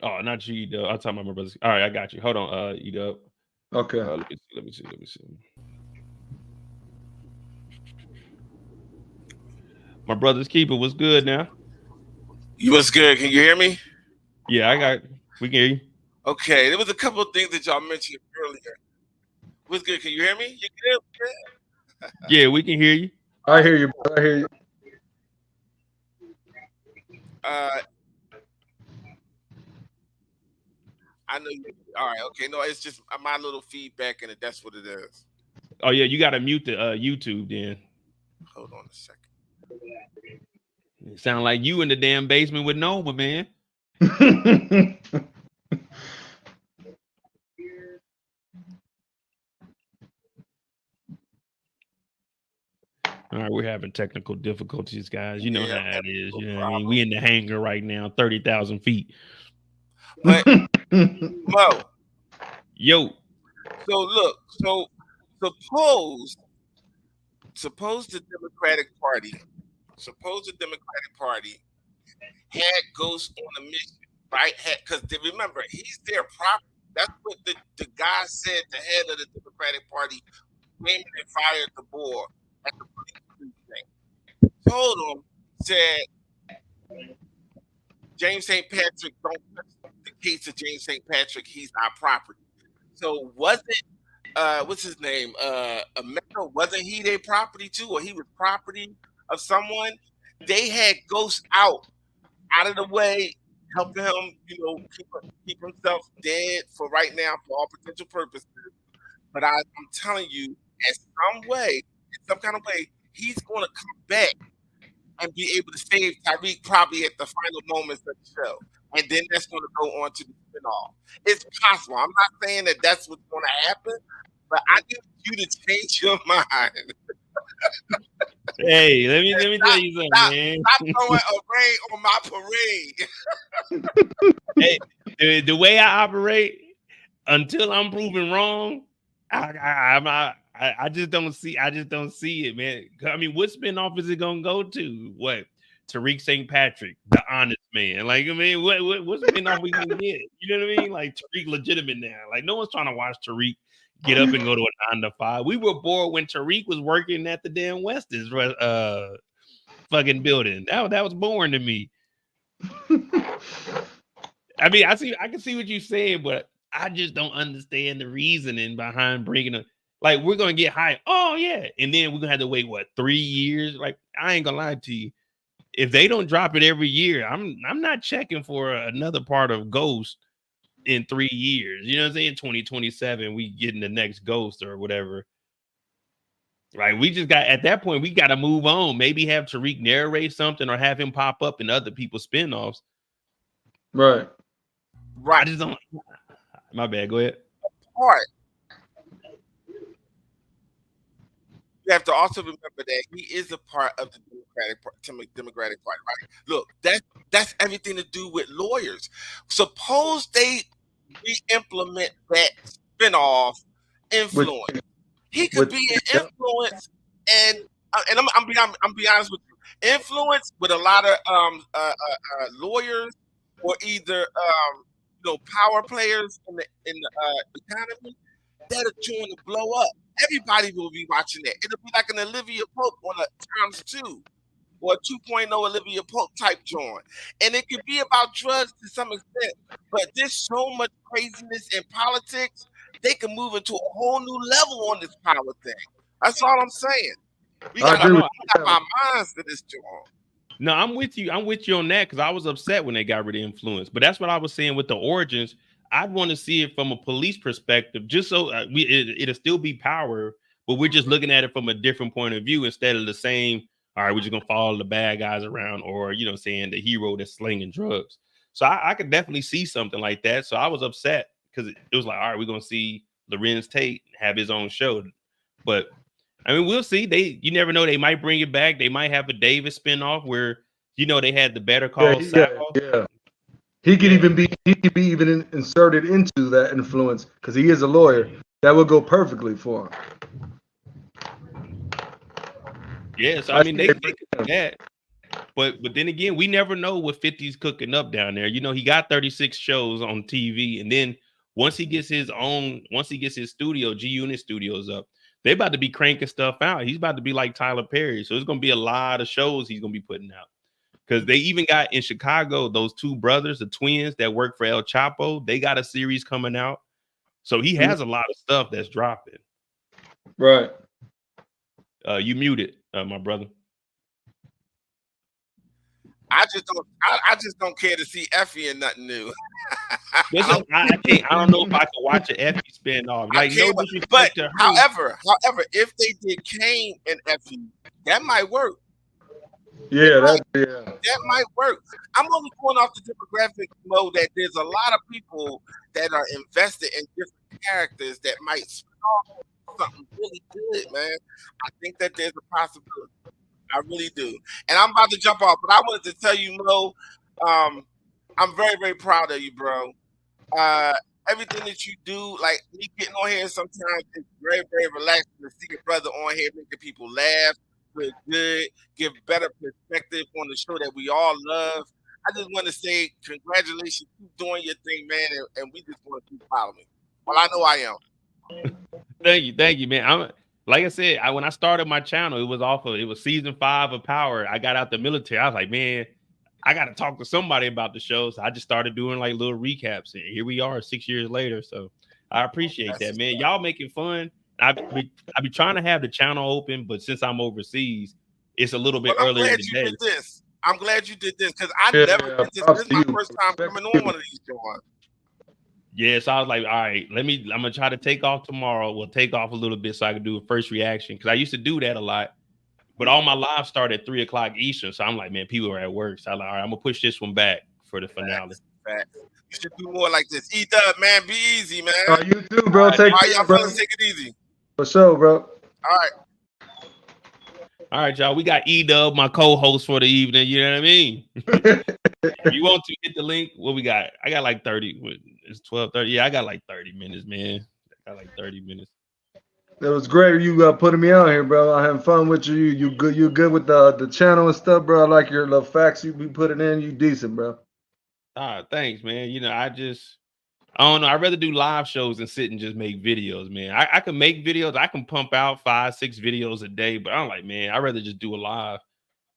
S1: Oh, not you, Edub. I'll talk about my brother's. All right, I got you. Hold on, Edub.
S8: Okay.
S1: Let me see. My brother's keeper was good now.
S9: You was good. Can you hear me?
S1: Yeah, we can hear you.
S9: Okay, there was a couple of things that y'all mentioned earlier. Was good. Can you hear me? You good?
S1: Yeah, we can hear you.
S8: I hear you, bro. I hear you.
S9: I know you. All right. Okay. No, it's just my little feedback, and that's what it is.
S1: Oh yeah, you got to mute the YouTube then.
S9: Hold on a second.
S1: It sound like you in the damn basement with Noma, man. All right, we're having technical difficulties, guys. You know how it is. You know what I mean? We in the hangar right now, 30,000 feet.
S9: But Mo.
S1: Yo.
S9: So look, suppose the Democratic Party had Ghost on a mission, right? Because remember, he's their property. That's what the guy said, the head of the Democratic Party came in and fired the board at the police thing. Told him, said, James St. Patrick, don't touch the case of James St. Patrick. He's our property. So wasn't what's his name? America, wasn't he their property too, or he was property of someone? They had Ghost out of the way, helping him, keep himself dead for right now for all potential purposes. But I'm telling you, in some kind of way, he's going to come back and be able to save Tariq probably at the final moments of the show. And then that's going to go on to the spin-off. It's possible. I'm not saying that that's what's going to happen, but I need you to change your mind.
S1: Hey, let me tell you something, man.
S9: Stop throwing a rain on my parade.
S1: Hey, the way I operate, until I'm proven wrong, I just don't see it, man. I mean, what spinoff is it gonna go to? What? Tariq St. Patrick, the honest man. Like, I mean, what spinoff we gonna get? You know what I mean? Like Tariq legitimate now. Like, no one's trying to watch Tariq get up and go to a 9 to 5. We were bored when Tariq was working at the damn Weston's fucking building. That was boring to me. I mean, I can see what you're saying, but I just don't understand the reasoning behind bringing a, like, we're gonna get high. Oh yeah, and then we're gonna have to wait 3 years. Like, I ain't gonna lie to you. If they don't drop it every year, I'm not checking for another part of Ghost in 3 years. You know what I'm saying? 2027, we getting the next Ghost or whatever. Right? We just got, at that point, we got to move on. Maybe have Tariq narrate something or have him pop up in other people's spinoffs.
S8: Right.
S1: I just don't. My bad. Go ahead.
S9: All right. You have to also remember that he is a part of the Democratic Party, right? Look, that's everything to do with lawyers. Suppose they re-implement that spinoff influence. He could be an influence, and I'm be honest with you. influence with a lot of lawyers or either power players in the economy, that'll join to blow up. Everybody will be watching that. It'll be like an Olivia Pope on a ×2 or a 2.0 Olivia Pope type joint. And it could be about drugs to some extent, but there's so much craziness in politics, they can move into a whole new level on this power thing. That's all I'm saying. We got to have our minds to this joint.
S1: No, I'm with you. I'm with you on that because I was upset when they got rid of influence. But that's what I was saying with the origins. I'd want to see it from a police perspective, just so it'll still be power, but we're just looking at it from a different point of view instead of the same. All right, we're just gonna follow the bad guys around, or saying the hero that's slinging drugs. So I could definitely see something like that. So I was upset because it was like, all right, we're gonna see Larenz Tate have his own show, but I mean, we'll see. You never know. They might bring it back. They might have a Davis spinoff where they had the Better Call Saul.
S8: Yeah. He could even be inserted into that influence because he is a lawyer. That would go perfectly for him.
S1: Yeah, so I mean they could do that. But then again, we never know what 50's cooking up down there. He got 36 shows on TV, and then once he gets his studio, G Unit Studios up, they about to be cranking stuff out. He's about to be like Tyler Perry. So it's gonna be a lot of shows he's gonna be putting out. Because they even got in Chicago, those two brothers, the twins that work for El Chapo, they got a series coming out. So he has a lot of stuff that's dropping.
S8: Right.
S1: You muted, my brother.
S9: I just don't care to see Effie in nothing new.
S1: I don't know if I can watch an Effie spinoff. Like no disrespect to her.
S9: However, if they did Kane and Effie, that might work.
S8: Yeah,
S9: that might work. I'm only going off the demographic mode that there's a lot of people that are invested in different characters that might spin off something really good, man. I think that there's a possibility. I really do. And I'm about to jump off, but I wanted to tell you, Mo, I'm very, very proud of you, bro. Everything that you do, like me getting on here sometimes, it's very, very relaxing to see your brother on here making people laugh. Good, give better perspective on the show that we all love. I just want to say congratulations, keep doing your thing, man, and we just want to keep following. Well, I know I am.
S1: Thank you, man. Like I said, when I started my channel, it was season 5 of Power. I got out the military. I was like, man, I got to talk to somebody about the show. So I just started doing like little recaps, and here we are 6 years later. So I appreciate that, man. Y'all make it fun. I be trying to have the channel open, but since I'm overseas, it's a little bit earlier in the day.
S9: I'm glad you did this because I never did this. This is my first time coming on one of these joints.
S1: Yeah, so I was like, all right, I'm gonna try to take off tomorrow. We'll take off a little bit so I can do a first reaction because I used to do that a lot. But all my lives start at 3:00 Eastern, so I'm like, man, people are at work. So I'm like, all right, I'm gonna push this one back for the finale.
S9: You should do more like this. E-Dub, man, be easy, man.
S8: You too, bro. Take care,
S9: y'all
S8: bro.
S9: fellas, take it easy.
S8: For sure, bro.
S1: All right, y'all. We got E-Dub, my co-host for the evening. You know what I mean? If you want to hit the link, what we got? I got like 30. It's 12:30. Yeah, I got like 30 minutes, man. I got like 30 minutes.
S8: That was great. You putting me on here, bro. I'm having fun with you. You good? You good with the channel and stuff, bro? I like your little facts you be putting in. You decent, bro.
S1: Thanks, man. I don't know. I'd rather do live shows than sit and just make videos, man. I can make videos. I can pump out 5-6 videos a day, but I'm like, man, I'd rather just do a live.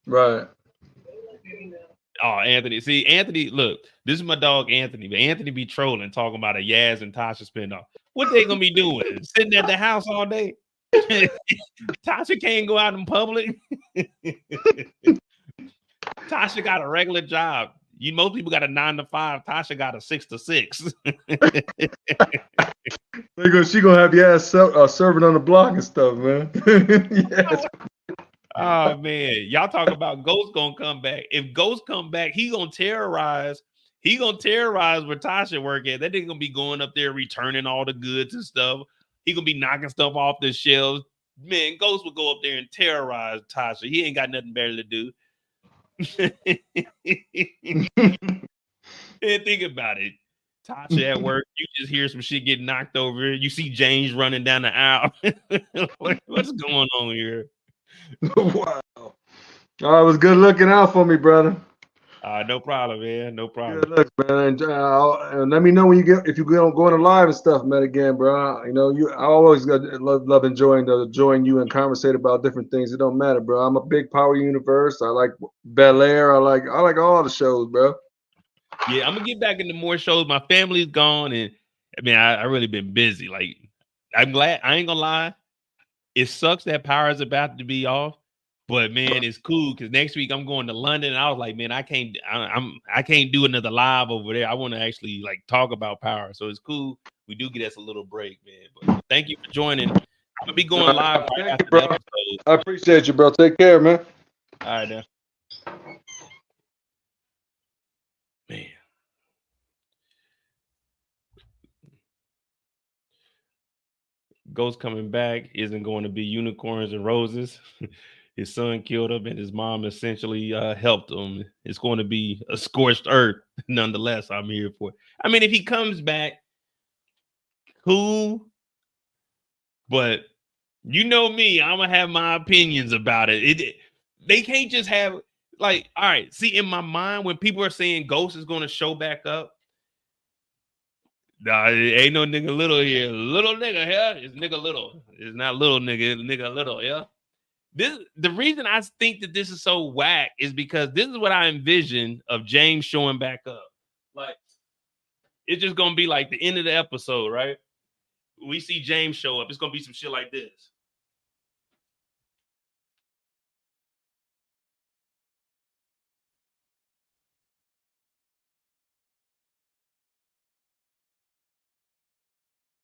S8: Right.
S1: Oh, Anthony. See, Anthony, look, this is my dog, Anthony. But Anthony be trolling, talking about a Yaz and Tasha spinoff. What they gonna be doing? Sitting at the house all day? Tasha can't go out in public. Tasha got a regular job. Most people got a 9 to 5. Tasha got a 6 to 6.
S8: She gonna have your ass serving on the block and stuff, man. Yes.
S1: Oh man, y'all talk about Ghost gonna come back. If Ghost come back, he gonna terrorize. He gonna terrorize where Tasha work at. That nigga gonna be going up there returning all the goods and stuff. He gonna be knocking stuff off the shelves. Man, Ghost will go up there and terrorize Tasha. He ain't got nothing better to do. And think about it. Tasha at work, you just hear some shit get knocked over. You see James running down the aisle. What's going on here?
S8: Wow. All right, it was good looking out for me, brother.
S1: No problem, man. No problem.
S8: Good looks, man. And let me know when you get if you go on live and stuff, man. Again, bro. You know, I always love enjoying join you and conversate about different things. It don't matter, bro. I'm a big Power Universe. I like Bel Air. I like all the shows, bro.
S1: Yeah, I'm gonna get back into more shows. My family's gone, and I mean, I really been busy. Like, I'm glad. I ain't gonna lie. It sucks that Power is about to be off, but man, it's cool because next week I'm going to London, and I was like, man, I can't do another live over there. I want to actually like talk about Power, so it's cool. We do get us a little break, man. But thank you for joining. I'm gonna be going live right after the episode.
S8: I appreciate you, bro. Take care, man.
S1: All right, now. Man. Ghost coming back isn't going to be unicorns and roses. His son killed him, and his mom essentially helped him. It's going to be a scorched earth. Nonetheless, I'm here for it. I mean, if he comes back, cool. But you know me, I'm gonna have my opinions about it. They can't just have like, all right. See, in my mind, when people are saying Ghost is going to show back up, nah, ain't no nigga little here. Little nigga here. It's nigga little. It's not little nigga. It's nigga little. Yeah. The reason I think that this is so whack is because this is what I envision of James showing back up. Like, it's just gonna be like the end of the episode, right? We see James show up. It's gonna be some shit like this.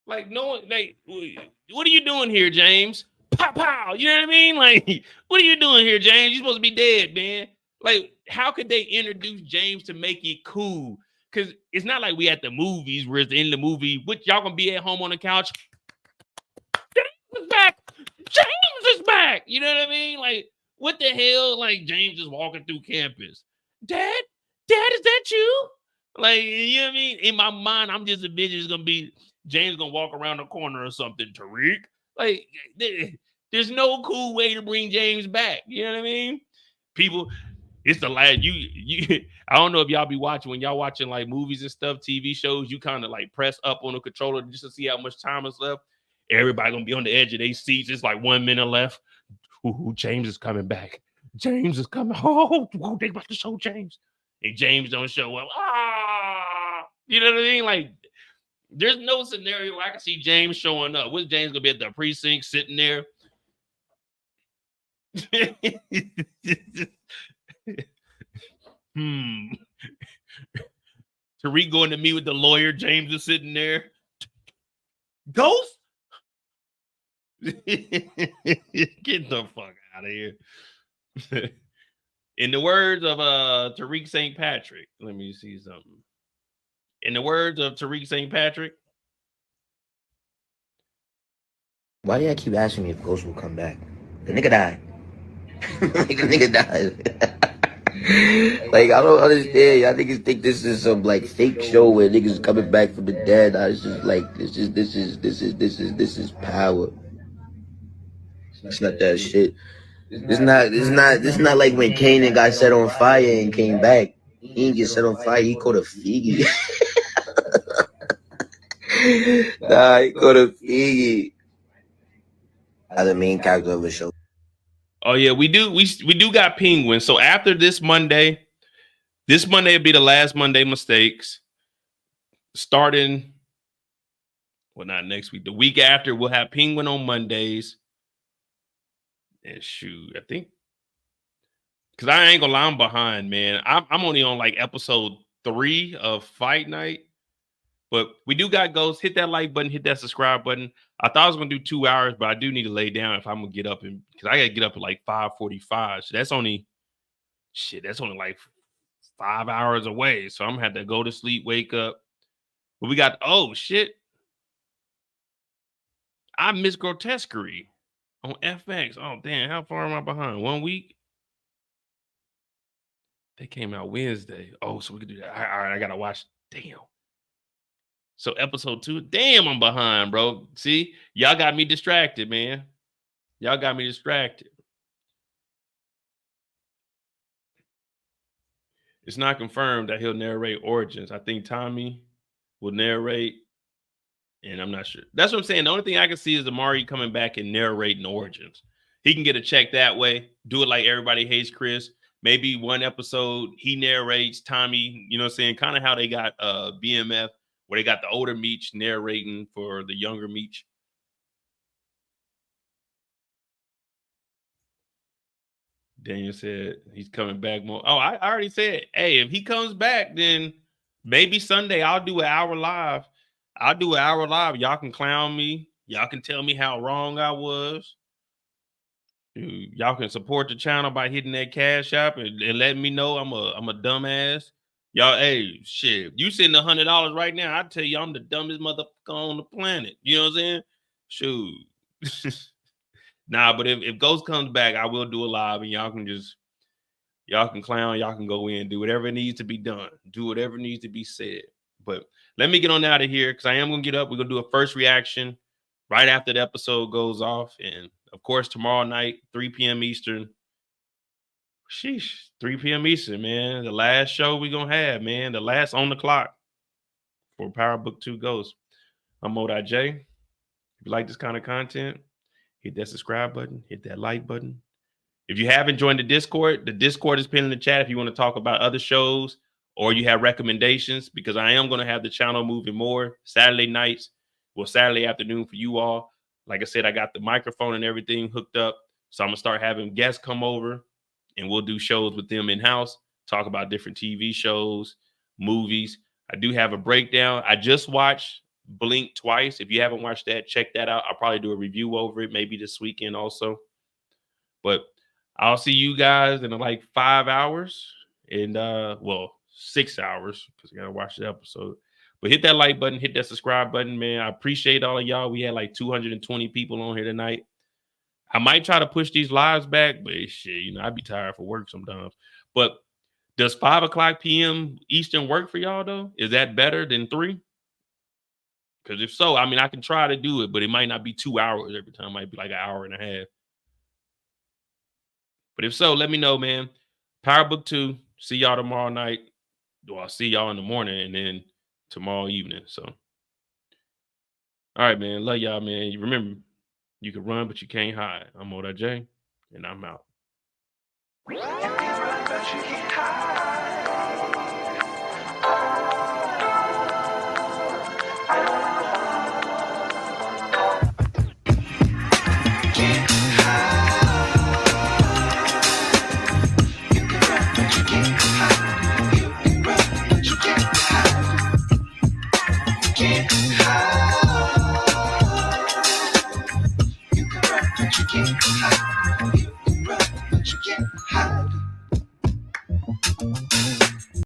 S1: Like, no one, like, what are you doing here, James? Pow, pow. You know what I mean? Like, what are you doing here, James? You're supposed to be dead, man. Like, how could they introduce James to make it cool? Because it's not like we at the movies where it's the end of the movie. What, y'all gonna be at home on the couch? James is back. James is back. You know what I mean? Like, what the hell? Like, James is walking through campus. Dad, is that you? Like, you know what I mean? In my mind, I'm just envisioning it's gonna be James gonna walk around the corner or something. Tariq, like, there's no cool way to bring James back. You know what I mean? People, it's the last. You. I don't know if y'all be watching when y'all watching like movies and stuff, TV shows. You kind of like press up on the controller just to see how much time is left. Everybody gonna be on the edge of their seats. It's like 1 minute left. Ooh, James is coming back. James is coming. Oh, they about to show James. And James don't show up. Ah, you know what I mean? Like, there's no scenario where I can see James showing up. What's James gonna be at the precinct sitting there? Tariq going to meet with the lawyer. James is sitting there. Ghost? Get the fuck out of here. In the words of Tariq St. Patrick, let me see something. In the words of Tariq St. Patrick,
S3: why do y'all keep asking me if Ghost will come back? The nigga died. Like, the nigga died. Like, I don't understand. Y'all niggas think this is some like fake show where niggas coming back from the dead. I was just like, this is power. It's not that shit. It's not like when Kanan got set on fire and came back. He didn't get set on fire. He caught a Figgy. Nah, he caught a Figgy. The main character of the show.
S1: Oh yeah, we do got Penguin. So after this Monday will be the last Monday mistakes. Starting, well, not next week. The week after, we'll have Penguin on Mondays. And shoot, I think, because I ain't gonna lie, I'm behind, man. I'm only on like episode 3 of Fight Night. But we do got Ghosts. Hit that like button, hit that subscribe button. I thought I was gonna do 2 hours, but I do need to lay down if I'm gonna get up, and because I gotta get up at like 5:45. So that's only like 5 hours away. So I'm gonna have to go to sleep, wake up. But we got, oh shit, I missed Grotesquerie on FX. Oh damn, how far am I behind? 1 week? They came out Wednesday. Oh, so we could do that. All right, I gotta watch. Damn. So episode 2, damn, I'm behind, bro. See, y'all got me distracted, man. Y'all got me distracted. It's not confirmed that he'll narrate Origins. I think Tommy will narrate, and I'm not sure. That's what I'm saying. The only thing I can see is Amari coming back and narrating Origins. He can get a check that way. Do it like Everybody Hates Chris. Maybe one episode he narrates, Tommy, you know what I'm saying? Kind of how they got BMF, where they got the older Meech narrating for the younger Meech. Daniel said he's coming back more. Oh, I already said, hey, if he comes back, then maybe Sunday I'll do an hour live. Y'all can clown me. Y'all can tell me how wrong I was. Dude, y'all can support the channel by hitting that cash app and letting me know I'm a dumbass. Y'all, hey, shit, you send $100 right now, I tell you I'm the dumbest motherfucker on the planet. You know what I'm saying? Shoot. Nah, but if Ghost comes back, I will do a live, and y'all can clown, y'all can go in, do whatever needs to be done, do whatever needs to be said. But let me get on out of here because I am gonna get up. We're gonna do a first reaction right after the episode goes off, and of course tomorrow night, 3 p.m. Eastern. Sheesh, 3 p.m. Eastern, man. The last show we're gonna have, man. The last on the clock for Power Book 2 Ghost. I'm Monet J. If you like this kind of content, hit that subscribe button, hit that like button. If you haven't joined the Discord is pinned in the chat if you want to talk about other shows or you have recommendations, because I am going to have the channel moving more Saturday nights, Saturday afternoon for you all. Like I said, I got the microphone and everything hooked up. So I'm going to start having guests come over and we'll do shows with them in-house, talk about different TV shows, movies. I do have a breakdown. I just watched Blink twice. If you haven't watched that, check that out. I'll probably do a review over it maybe this weekend also. But I'll see you guys in like 5 hours and 6 hours because I gotta watch the episode. But hit that like button, hit that subscribe button, man. I appreciate all of y'all. We had like 220 people on here tonight. I might try to push these lives back, but shit, I'd be tired for work sometimes. But does 5 o'clock p.m. Eastern work for y'all though? Is that better than 3? Because if so, I can try to do it, but it might not be 2 hours every time. It might be like an hour and a half. But if so, let me know, man. Power Book 2. See y'all tomorrow night. Well, I'll see y'all in the morning and then tomorrow evening. So, all right, man. Love y'all, man. You remember, you can run, but you can't hide. I'm Monet J, and I'm out.
S10: You can rap, but you can't hide.